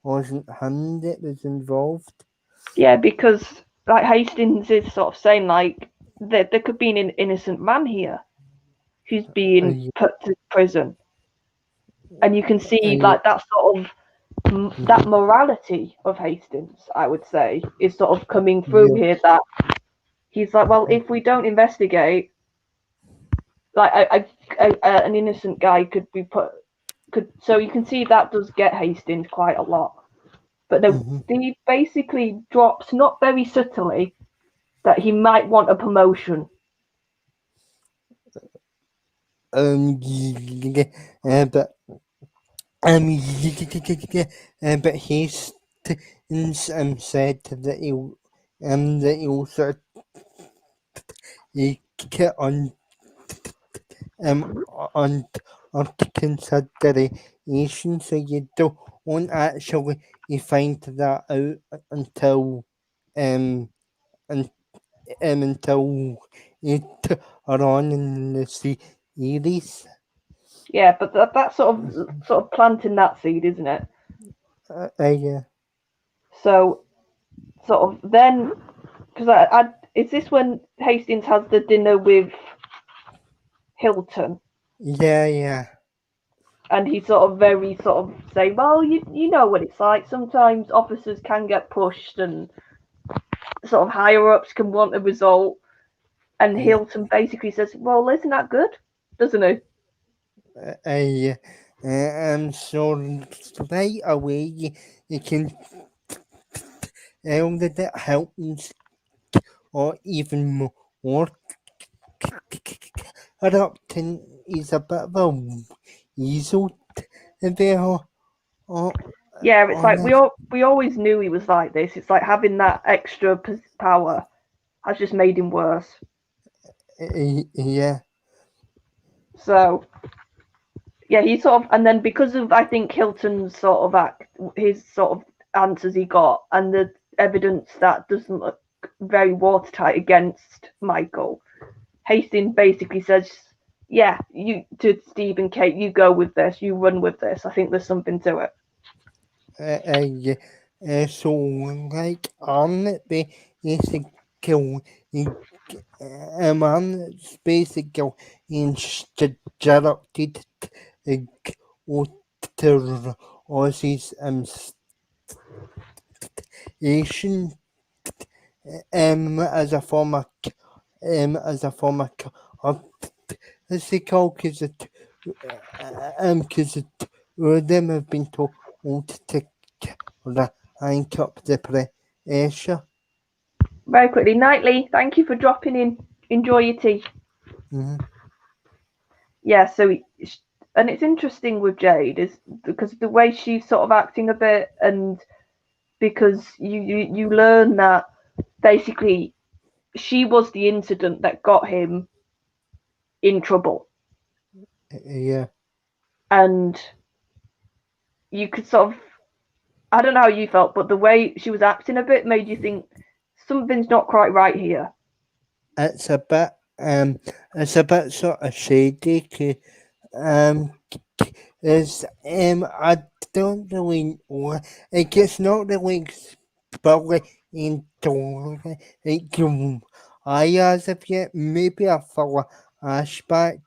wasn't him that was involved. Yeah, because like Hastings is sort of saying like there could be an innocent man here who's being put to prison, and you can see like that sort of that morality of Hastings, I would say, is sort of coming through here. That he's like, well, if we don't investigate, like an innocent guy could be put could. So you can see that does get Hastings quite a lot. But he basically drops, not very subtly, that he might want a promotion. Yeah, but but he's said that he also get on consideration, so you don't actually you find that out until until you are on in the series. Yeah, but that's sort of planting that seed, isn't it? Yeah. So sort of then, because is this when Hastings has the dinner with Hilton? Yeah. And he's sort of very sort of saying, well, you know what it's like. Sometimes officers can get pushed, and sort of higher ups can want a result. And Hilton basically says, well, isn't that good? Doesn't he? So right away you can tell that it helps, or even more corrupting is a bit of a weasel there. Yeah, it's like Honest. we always knew he was like this. It's like having that extra power has just made him worse. Yeah. So yeah, he sort of, and then because of I think Hilton's sort of his sort of answers he got, and the evidence that doesn't look very watertight against Michael, Hastings basically says, "Yeah, you to Steve and Kate, you go with this, you run with this. I think there's something to it." So like on basically man basically instructed to Aussie's station as a former what's it called? Because them have been told to rank up the pressure. Very quickly, Knightley, thank you for dropping in. Enjoy your tea. Mm-hmm. Yeah, so and it's interesting with Jade is because the way she's sort of acting a bit, and because you learn that basically she was the incident that got him in trouble, Yeah. and you could sort of, I don't know how you felt, but the way she was acting a bit made you think something's not quite right here. It's a bit sort of shady. is I don't really know. It gets not really explained into it. I as of yet maybe a flashback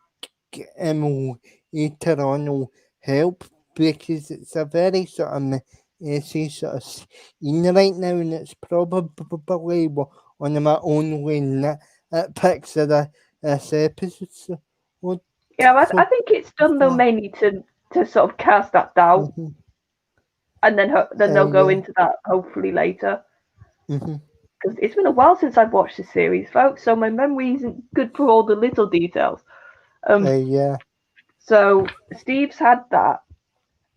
later on will help because it's a very sort of messy sort of scene right now, and it's probably one of my only picks of this episode. So, what Yeah, I so think it's done though far? mainly to sort of cast that doubt, Mm-hmm. and then they'll go Yeah. into that hopefully later. Mm-hmm. Because it's been a while since I've watched the series, folks, so my memory isn't good for all the little details. Yeah. So Steve's had that,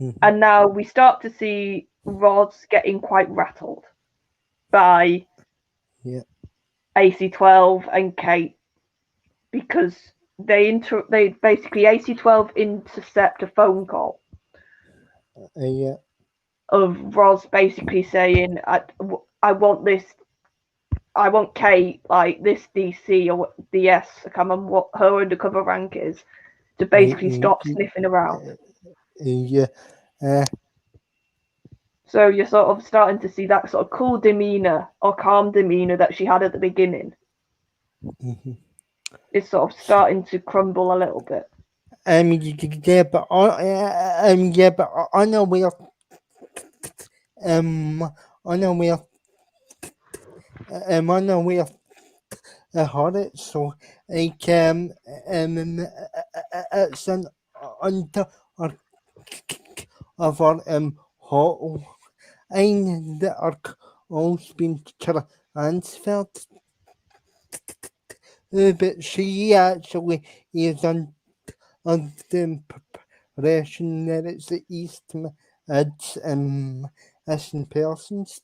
Mm-hmm. and now we start to see Roz getting quite rattled by Yeah. AC12 and Kate because they basically AC12 intercept a phone call Yeah. of Roz basically saying, I want this, I want Kate, like this DC or DS, I can't remember what her undercover rank is, to basically stop sniffing around. Yeah. Uh, So you're sort of starting to see that sort of cool demeanor or calm demeanor that she had at the beginning mm-hmm. is sort of starting to crumble a little bit. Yeah, but yeah, but unaware, unaware, unaware of it. So, like, it's an under or of our hot line that are always been transferred, but she actually is on the impression that it's the East Mids missing persons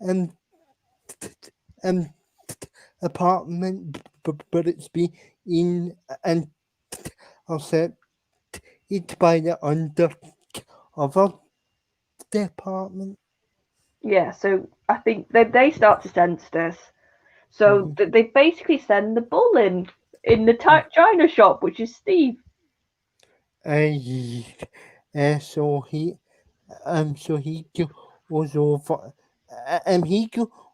um, um, apartment, but it's been in and offset it by the undercover department. Yeah, so I think they start to sense this. So Mhm. they basically send the bull in the China shop, which is Steve. Uh, so he goes over, he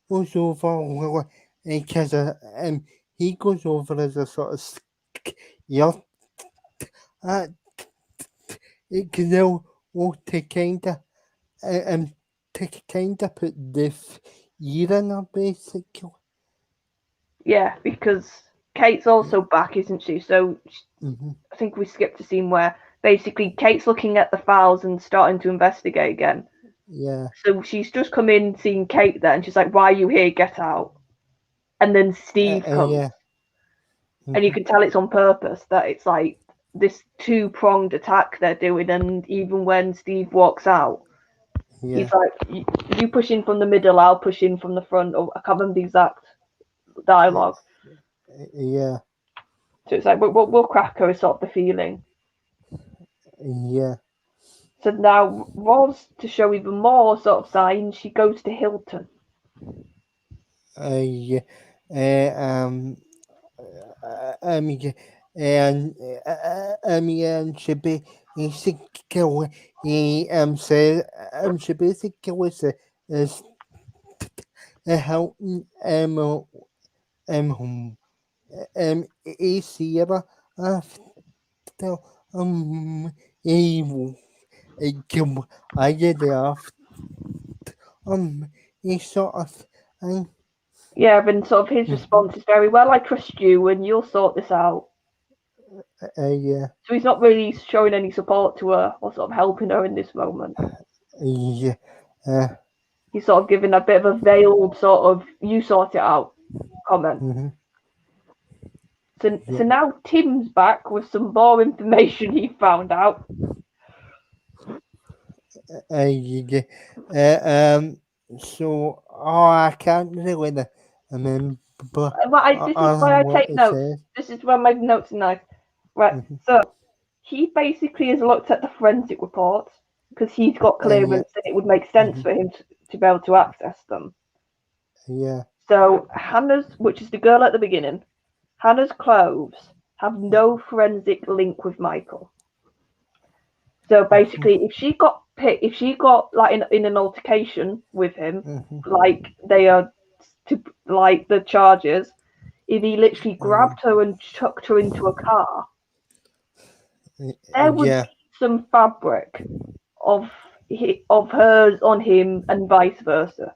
goes over because he goes over as a sort of yeah, uh, because they'll to um to kind of put the fear in her basically. Yeah, because Kate's also back, isn't she? So Mm-hmm. I think we skipped a scene where basically Kate's looking at the files and starting to investigate again. Yeah, So she's just come in, seeing Kate there, and she's like, "Why are you here? Get out!" And then Steve comes, yeah. and you Mm-hmm. can tell it's on purpose. That it's like this two-pronged attack they're doing. And even when Steve walks out, Yeah, he's like, "You push in from the middle, I'll push in from the front." Or I can't remember the exact dialogue. yeah, So it's like we'll crack her is sort of the feeling. yeah. So now Roz, to show even more sort of signs, she goes to Hilton. Yeah. Uh, um. Yeah, and and she basically says she basically says is helping Sierra after evil I did after he sort of thing. Yeah, and sort of his response is very well. I trust you, and you'll sort this out. Yeah, So he's not really showing any support to her or sort of helping her in this moment. yeah, uh, He's sort of giving a bit of a veiled sort of "you sort it out" comment. mhm, So yeah. now Tim's back with some more information he found out. Yeah. So, I can't really remember This is why I what take it notes. says. This is why my notes are nice. Right. Mm-hmm. So he basically has looked at the forensic reports because he's got Yeah. clearance and it would make sense Mm-hmm. for him to be able to access them. Yeah. So Hannah's, which is the girl at the beginning, Hannah's clothes have no forensic link with Michael. So basically, if she got like in an altercation with him, like they are to like the charges, if he literally grabbed her and chucked her into a car, there would be some fabric of hers on him and vice versa.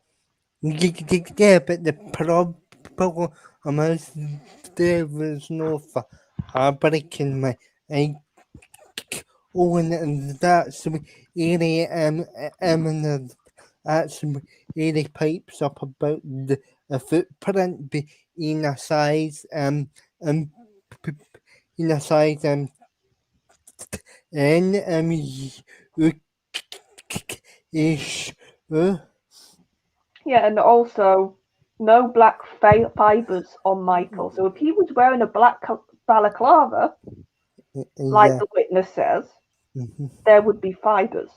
Yeah, but the problem is there was no fabric in my and that's really and that's really pipes up about the footprint being a size in a size and ish Yeah, and also no black fibers on Michael. So if he was wearing a black balaclava, like yeah. the witness says, there would be fibers.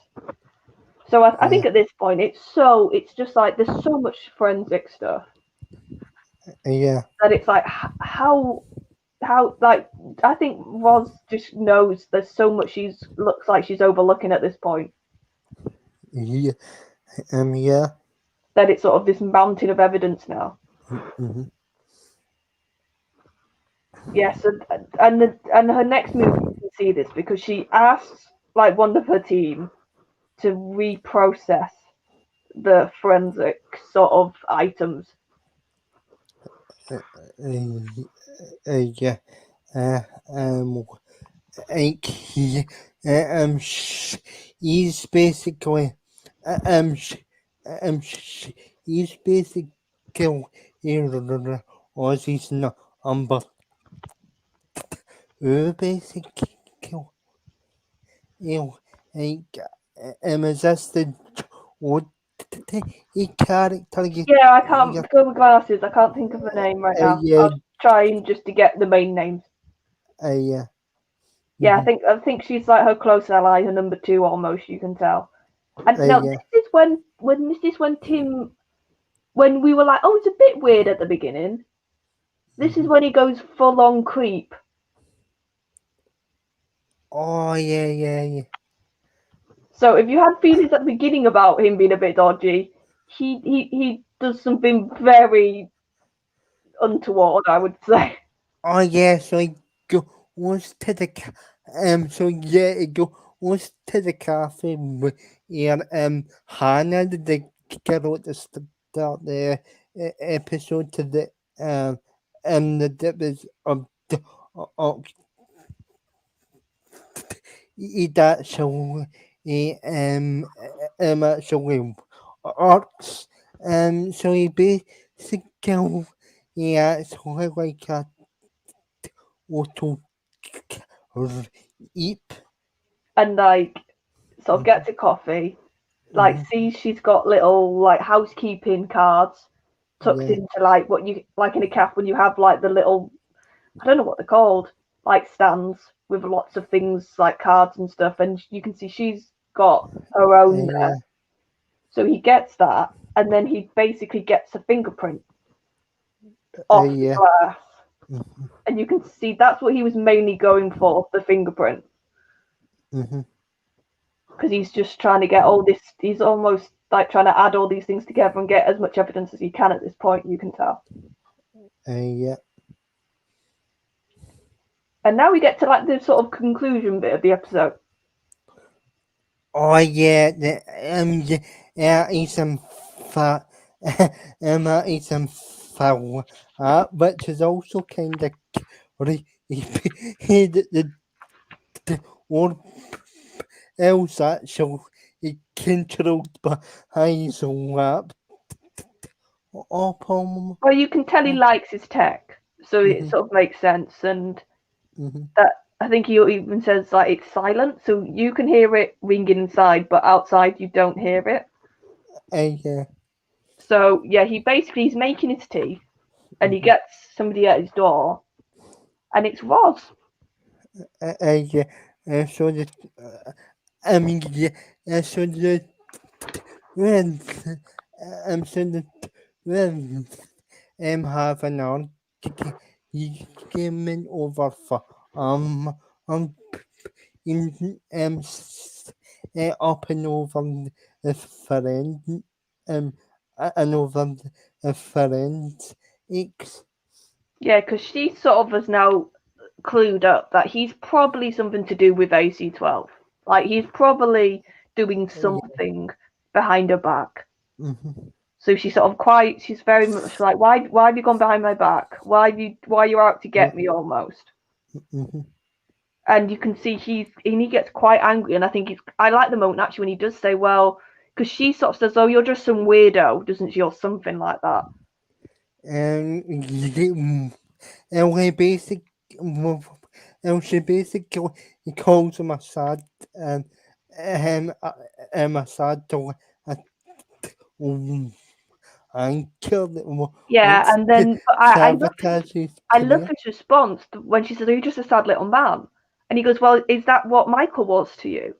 So I think at this point it's just like there's so much forensic stuff Yeah. that it's like how like I think Roz just knows there's so much looks like she's overlooking at this point. Yeah. Yeah. That it's sort of this mountain of evidence now. Yes, and her next move, you can see this because she asks like one of her team to reprocess the forensic sort of items. Yeah. Like he's basically he's basically Ozzy's number basically like is this the what character Yeah, I can't go with glasses. I can't think of a name right now. yeah I'll try and just to get the main names. yeah. Yeah, I think she's like her close ally, her number two almost. You can tell. And now Yeah. this is when Tim, when we were like, oh, it's a bit weird at the beginning. This is when he goes full on creep. Oh yeah. So if you had feelings at the beginning about him being a bit dodgy, he does something very untoward, I would say. Oh yeah, so he goes to the so yeah, he goes to the cafe where Hannah the girl at the start the episode to the that was uh, that show actually arcs so he basically yeah so like a auto eep And like sort of gets a coffee, like sees she's got little like housekeeping cards tucked yeah into like what you like in a cafe when you have like the little, I don't know what they're called, like stands with lots of things like cards and stuff, and you can see she's got her own yeah there. So he gets that, and then he basically gets a fingerprint off the yeah glass, and you can see that's what he was mainly going for, the fingerprint, because he's just trying to get all this. He's almost like trying to add all these things together and get as much evidence as he can at this point. You can tell. yeah. And now we get to like the sort of conclusion bit of the episode. Oh yeah, yeah, eat some fat, eat some foul, which is also kind of the or else actually controlled by Hazel lap. Oh, Paul. Well, you can tell he likes his tech, so it sort of makes sense. And that I think he even says like it's silent, so you can hear it ringing inside, but outside you don't hear it. Yeah. So yeah, he's making his tea, and he gets somebody at his door, and it's Roz. Yeah. So the, I mean, yeah, so the when so the when have an argument over for um um in up and over the friend and over the friends X. Yeah, because she sort of has now clued up that he's probably something to do with AC-12. Like he's probably doing something behind her back. Mm-hmm. So she's sort of quite. She's very much like, why have you gone behind my back? Why are you out to get me almost? Mm-hmm. And you can see he gets quite angry. And I think I like the moment actually when he does say, well, because she sort of says, oh, you're just some weirdo, doesn't she, or something like that. And we basic, and she basically calls him a sad a sad to and killed it Yeah, wants and to then sabotage his I love career. his response when she says, are you just a sad little man? And he goes, well, is that what Michael was to you?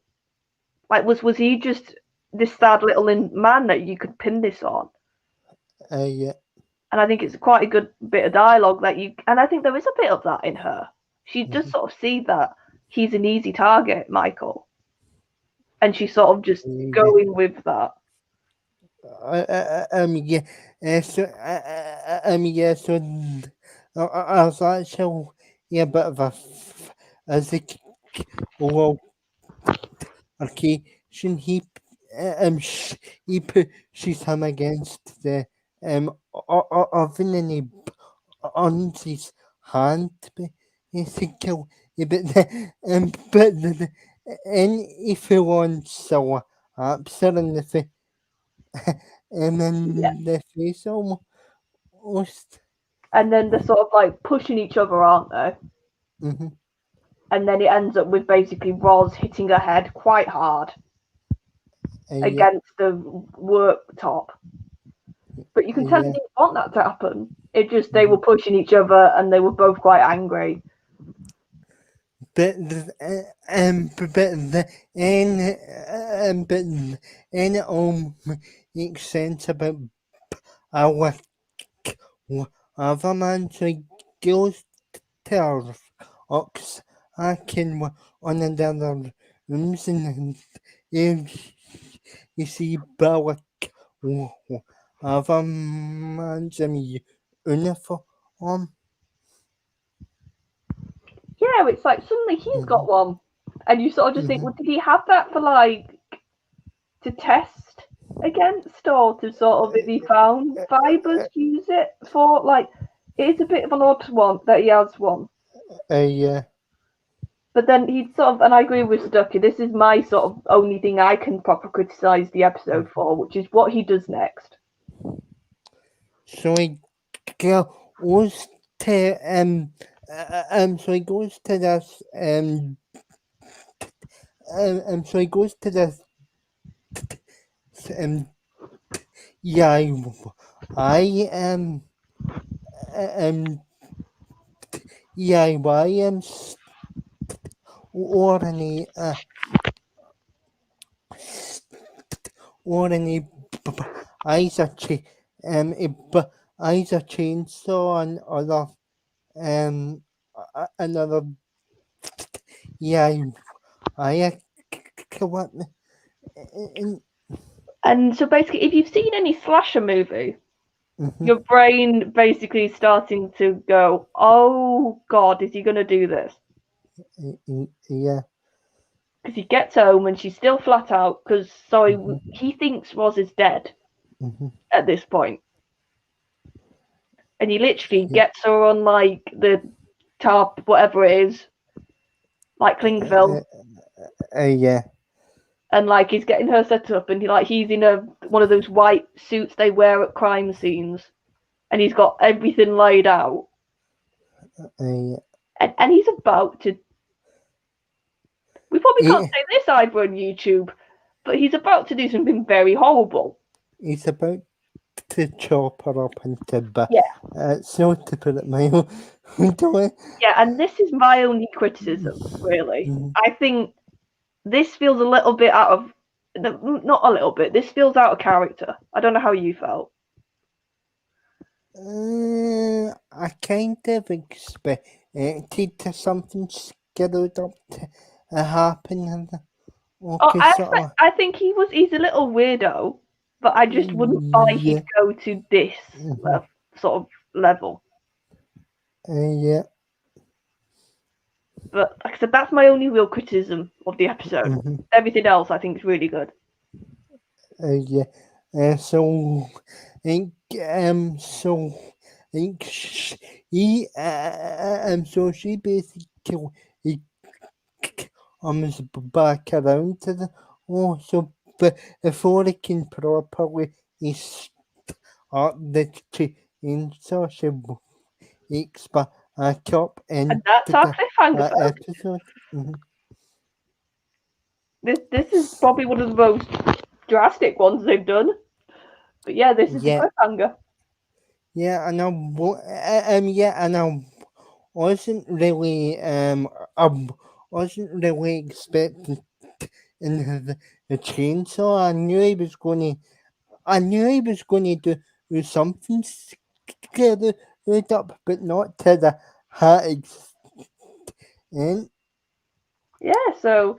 Like, was he just this sad little man that you could pin this on? Yeah. And I think it's quite a good bit of dialogue and I think there is a bit of that in her. She does Mm-hmm. sort of see that he's an easy target, Michael, and she's sort of just Yeah. going with that. Yeah. Yeah. So, I was actually a bit of as a well, okay. Shouldn't he pushes him against the oven and he on his hand, basically. But and he fell on so upset in the and Yeah. then the face almost. And then they're sort of like pushing each other, aren't they? Mm-hmm. And then it ends up with basically Roz hitting her head quite hard Yeah, against the worktop. But you can tell he yeah. didn't want that to happen. It just they were pushing each other and they were both quite angry. But the and it all makes sense about our other man. So he goes to our ox. I can on another rooms and you, you see Barak other man's uniform. Yeah, it's like suddenly he's Mm-hmm. got one. And you sort of just think, Mm-hmm. well, did he have that for like to test against or to sort of if he found fibres to use it for? Like it is a bit of an odd one that he has one. Yeah. But then he sort of, and I agree with Stucky, this is my sort of only thing I can proper criticise the episode for, which is what he does next. So he goes to so he goes to this so he goes to this yeah I um I am ordinary ordinary eyes are eyes are chainsaw and other another yeah I what And so basically, if you've seen any slasher movie, mm-hmm. your brain basically starting to go, oh God, is he going to do this? Yeah. Because he gets home and she's still flat out because, sorry, Mm-hmm. he thinks Roz is dead Mm-hmm. at this point. And he literally Yeah. gets her on like the top, whatever it is, like cling film. Yeah. And like he's getting her set up and he's in one of those white suits they wear at crime scenes. And he's got everything laid out. Yeah. And he's about to. We probably can't He, say this either on YouTube, but he's about to do something very horrible. he's about to chop her up into Yeah. so to put it mildly. Yeah, and this is my only criticism, really. Mm-hmm. I think this feels a little bit out of. Not a little bit, this feels out of character. I don't know how you felt. I kind of expected to something scheduled up to happen. And Oh, okay, so I think he's a little weirdo, but I just wouldn't buy yeah, he'd go to this sort of level. yeah, But like I said, that's my only real criticism of the episode. Everything else I think is really good. yeah. So, so, he, so she basically is back around to the so before he can properly start the chainsaw, she wakes back up And into that's our the cliffhanger, folks. episode. This is probably one of the most drastic ones they've done. But yeah, this is the Yeah, cliffhanger. yeah, and yeah, and I wasn't really I wasn't really expecting in the chainsaw. I knew he was going to do something scary up, but not to the hat extent. Yeah, so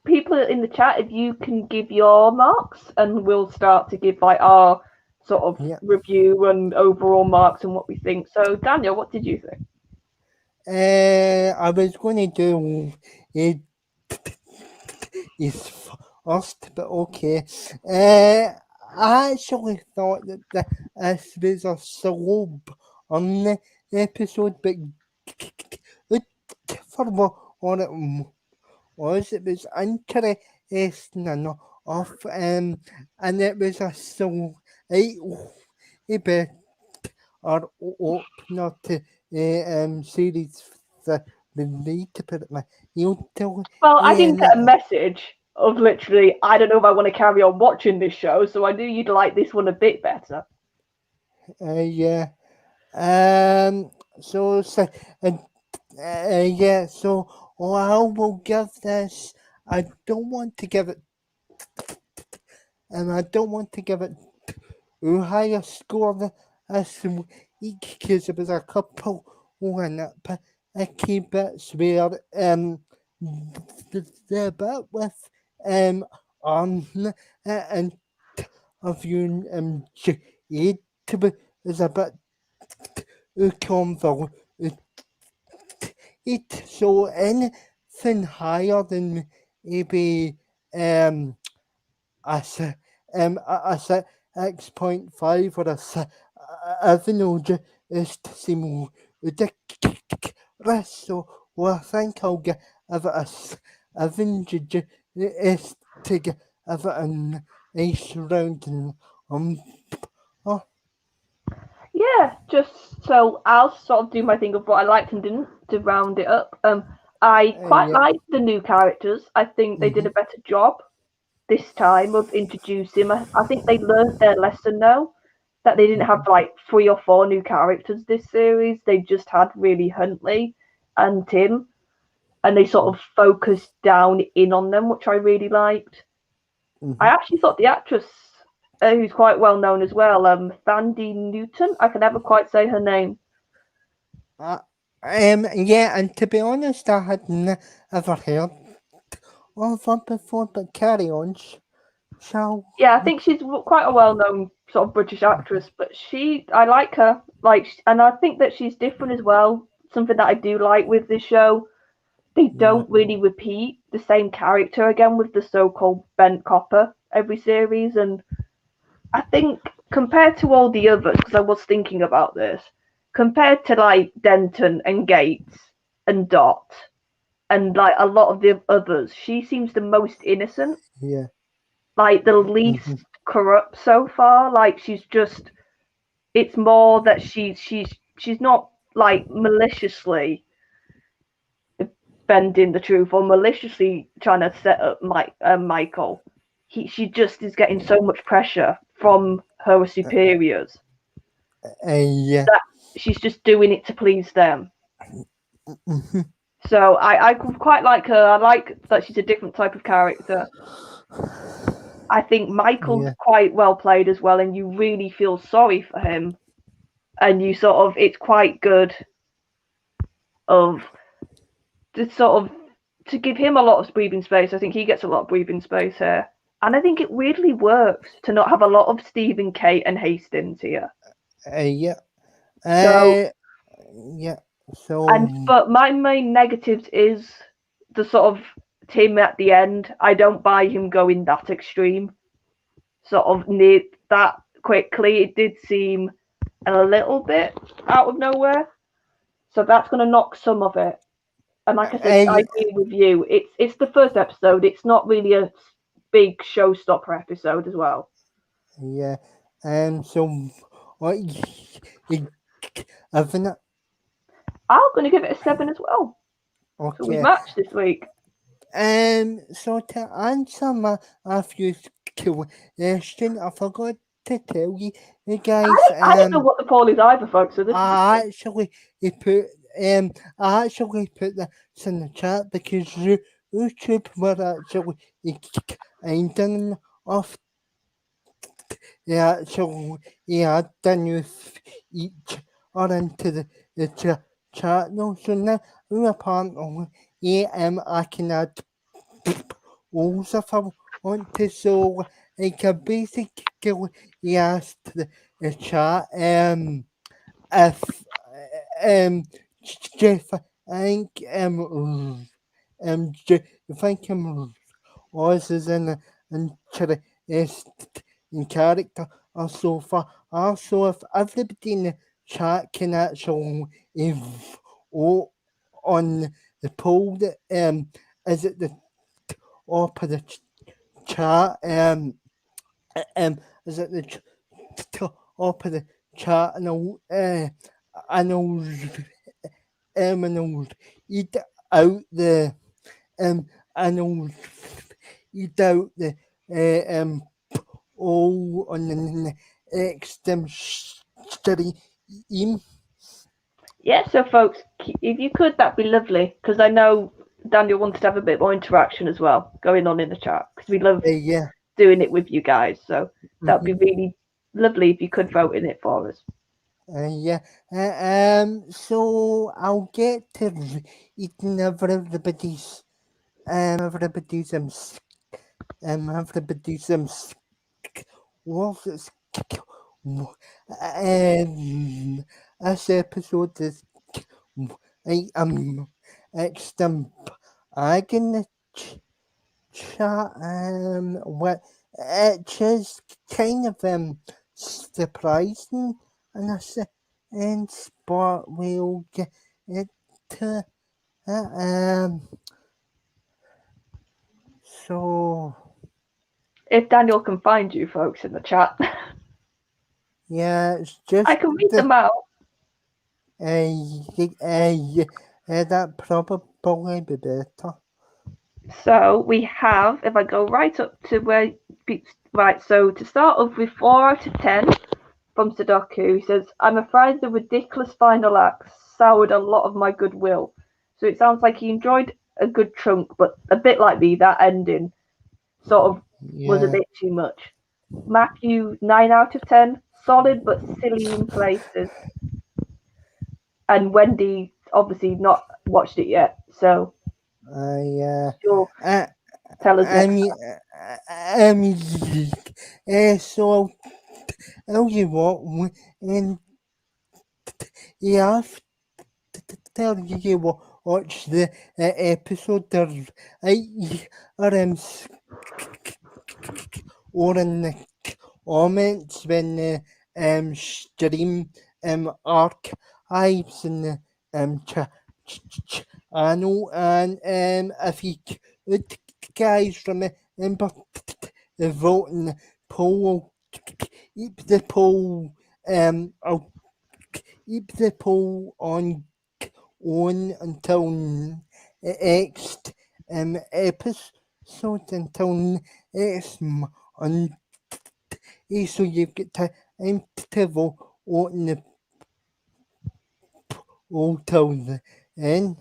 people in the chat, if you can give your marks, and we'll start to give like our sort of Yeah. review and overall marks and what we think. So Daniel, what did you think? I was going to do it is first, but okay. I actually thought that this was a slow on the episode, but for what it was interesting enough, and it was a slow, a bit or opener to series the need to put it my Well, I didn't get a message of literally, I don't know if I want to carry on watching this show, so I knew you'd like this one a bit better. Yeah. So yeah. So I will give this. I don't want to give it. I don't want to give it too high a score this week because there was a couple in it, but a key bits where the bit with on and interviewing Jade is a bit convoluted. So anything higher than maybe a 6.5 or a 7 is to seem ridiculous. So I think I'll give it a 7 is to give it a nice round Yeah, just so I'll sort of do my thing of what I liked and didn't to round it up. I quite liked the new characters. I think they did a better job this time of introducing. I think they learned their lesson now, that they didn't have like 3 or 4 new characters this series. They just had really Huntley and Tim, and they sort of focused down in on them, which I really liked. I actually thought the actress, who's quite well known as well, Thandie Newton. I can never quite say her name. Yeah, and to be honest, I had never heard of her before, but carry on. Yeah, I think she's quite a well-known sort of British actress, but I like her, and I think that she's different as well. Something that I do like with this show, they don't really repeat the same character again with the so-called bent copper every series, and I think compared to all the others, because I was thinking about this, compared to like Denton and Gates and Dot and like a lot of the others, she seems the most innocent. Yeah. Like the least corrupt so far. Like it's more that she's not like maliciously bending the truth or maliciously trying to set up Michael. She just is getting so much pressure from her superiors. Yeah. That she's just doing it to please them. So I quite like her. I like that she's a different type of character. I think Michael's quite well played as well, and you really feel sorry for him and you sort of it's quite good of to sort of to give him a lot of breathing space. I think he gets a lot of breathing space here. And I think it weirdly works to not have a lot of Stephen, Kate, and Hastings here. Yeah. So Yeah. So but my main negatives is the sort of Tim at the end. I don't buy him going that extreme. Sort of near that quickly. It did seem a little bit out of nowhere. So that's gonna knock some of it. And like I said, I I agree with you. It's the first episode. It's not really a big showstopper episode as well. yeah. So what you having it? I'm gonna give it a 7 as well. So we've Okay. matched this week. So to answer my few question, I forgot to tell you guys. I don't know what the poll is either, folks. So this is I actually put I actually put this in the chat because YouTube were actually ending off the actual done with each or into the chat now. So now apparently I can add also if I want to. So I can basically ask the chat if Jeff, I think if I can was is in interest in character or so far. Also, if everybody in the chat can actually vote on the poll that is at the top of the chat is at the top of the chat and I'll and I'll eat out the and I'll eat out the all on the next stream. yeah. So folks, if you could, that'd be lovely. Because I know Daniel wanted to have a bit more interaction as well going on in the chat. Because we love Yeah. doing it with you guys. So that'd be really lovely if you could vote in it for us. Yeah. So I'll get to eating everybody's everybody's everybody's what is this episode is I am extra I can chat what it is kind of surprising and I say and but we'll get it to so If Daniel can find you folks in the chat, yeah it's just I can read them out. that probably be better. So we have, if I go right up to where, right, so to start off with 4 out of 10 from Sudoku, he says, I'm afraid the ridiculous final act soured a lot of my goodwill. So it sounds like he enjoyed a good chunk, but a bit like me, that ending sort of was a Yeah. bit too much. Matthew, 9 out of 10, solid but silly in places. And Wendy, obviously not watched it yet, so she'll I tell us I next. mean, so I'll you what, and you have to tell you watch the episode or or in the comments when the stream archives in the channel and if you could guys remember the voting poll, keep the poll I'll keep the poll on until next episode until next month. So you've got time to vote on the poll till the end.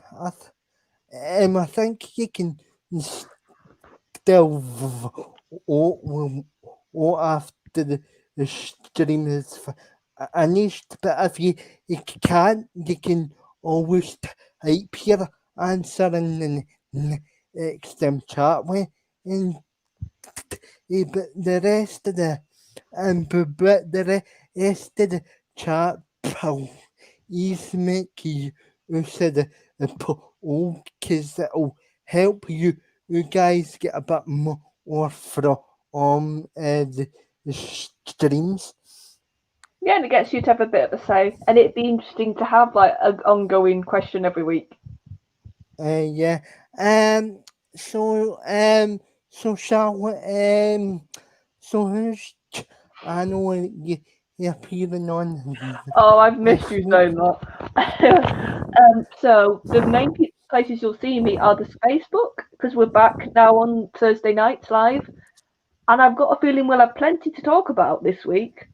I think you can still vote after the stream is finished. But if you can't, you can always type your answer in the next chat with. And but the rest of the but the rest of the chat will is make you said the because it'll help you guys get a bit more from the streams. Yeah, and it gets you to have a bit of a say, and it'd be interesting to have like an ongoing question every week. Yeah. Um. So So shall we? So who's? I know you're appearing on Oh, I've missed you Facebook. so much. So the main places you'll see me are the Facebook, because we're back now on Thursday nights live, and I've got a feeling we'll have plenty to talk about this week,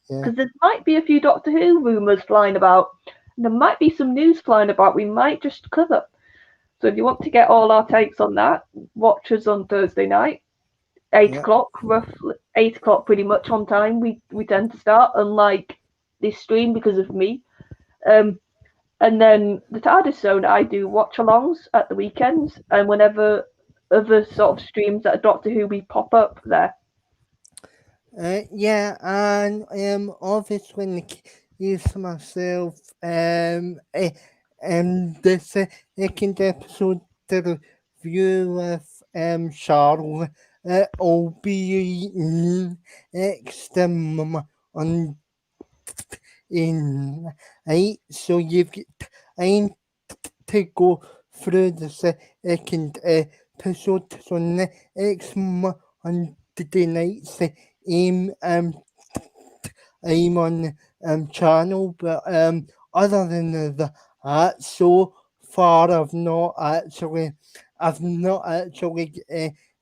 Yeah. because there might be a few Doctor Who rumours flying about. And there might be some news flying about we might just cover. So if you want to get all our takes on that, watch us on Thursday night, 8 o'clock, roughly 8 o'clock, pretty much on time. We tend to start, unlike this stream because of me. And then the TARDIS Zone, I do watch-alongs at the weekends, and whenever other sort of streams that are Doctor Who, we pop up there. Yeah, and obviously use myself this second episode to review with Charles. Will be next on in right. So you've got time to go through the second episode. So next Monday nights, aim I'm on channel, but other than that, so far I've not actually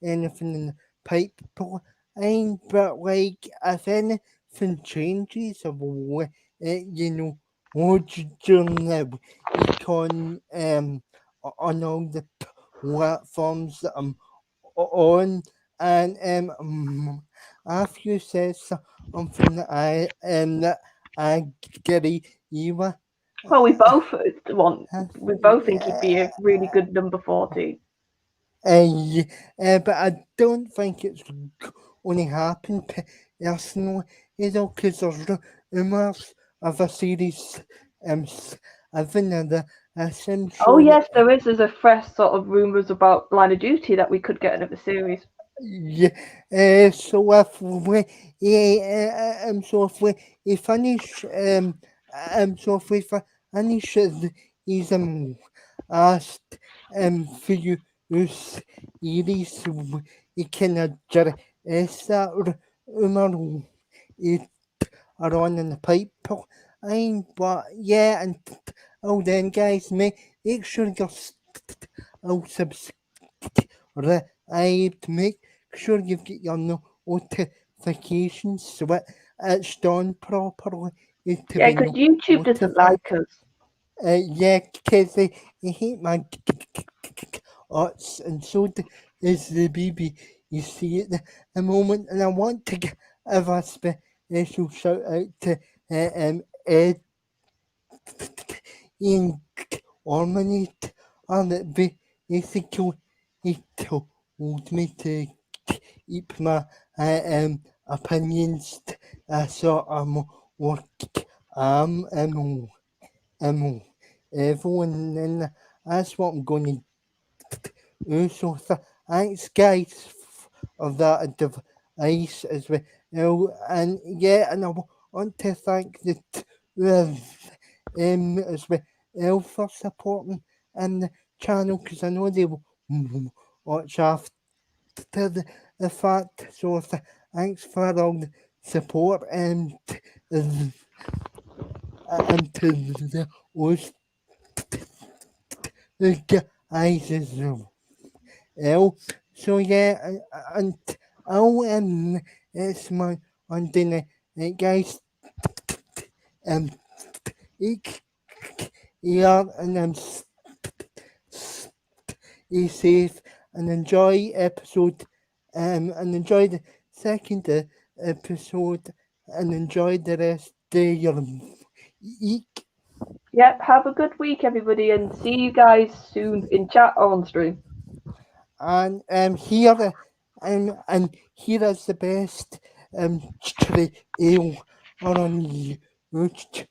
anything in the pipeline. But like if anything changes, I will you know during the week on all the platforms that I'm on. And after you said something that I agree you were. Well, we both want, we both think he'd be Yeah, a really good number 40. but I don't think it's only happen personally, because there's rumours of a series, having a sim Oh show that yes, there is. There's a fresh sort of rumours about Line of Duty that we could get another series. yeah, so if we, yeah, so if we finish, so if we finish these asked, for you, series, we can address that rumor it are on in the pipeline, but yeah, and oh then guys, make sure you're subscribed to make sure you've got your notifications so it's done properly to Yeah, be because YouTube doesn't notified. like us. Yeah, because they hate my arts, and so is the BBC at the moment. And I want to give a special shout out to Ed Ian Ormanite, and it basically he told me to keep my opinions so I'm more everyone, and that's what I'm going to do. So thanks, guys, for that advice as well. And yeah, and I want to thank the as well for supporting the channel, because I know they will watch after the fact. So thanks for all the support, and to the guys as well. So yeah, and it's my on dinner, guys. Each year, and stay safe and enjoy episode, and enjoy the second episode, and enjoy the rest day your week. Yep, have a good week, everybody, and see you guys soon in chat or on stream. And here here is the best cherry ale on YouTube.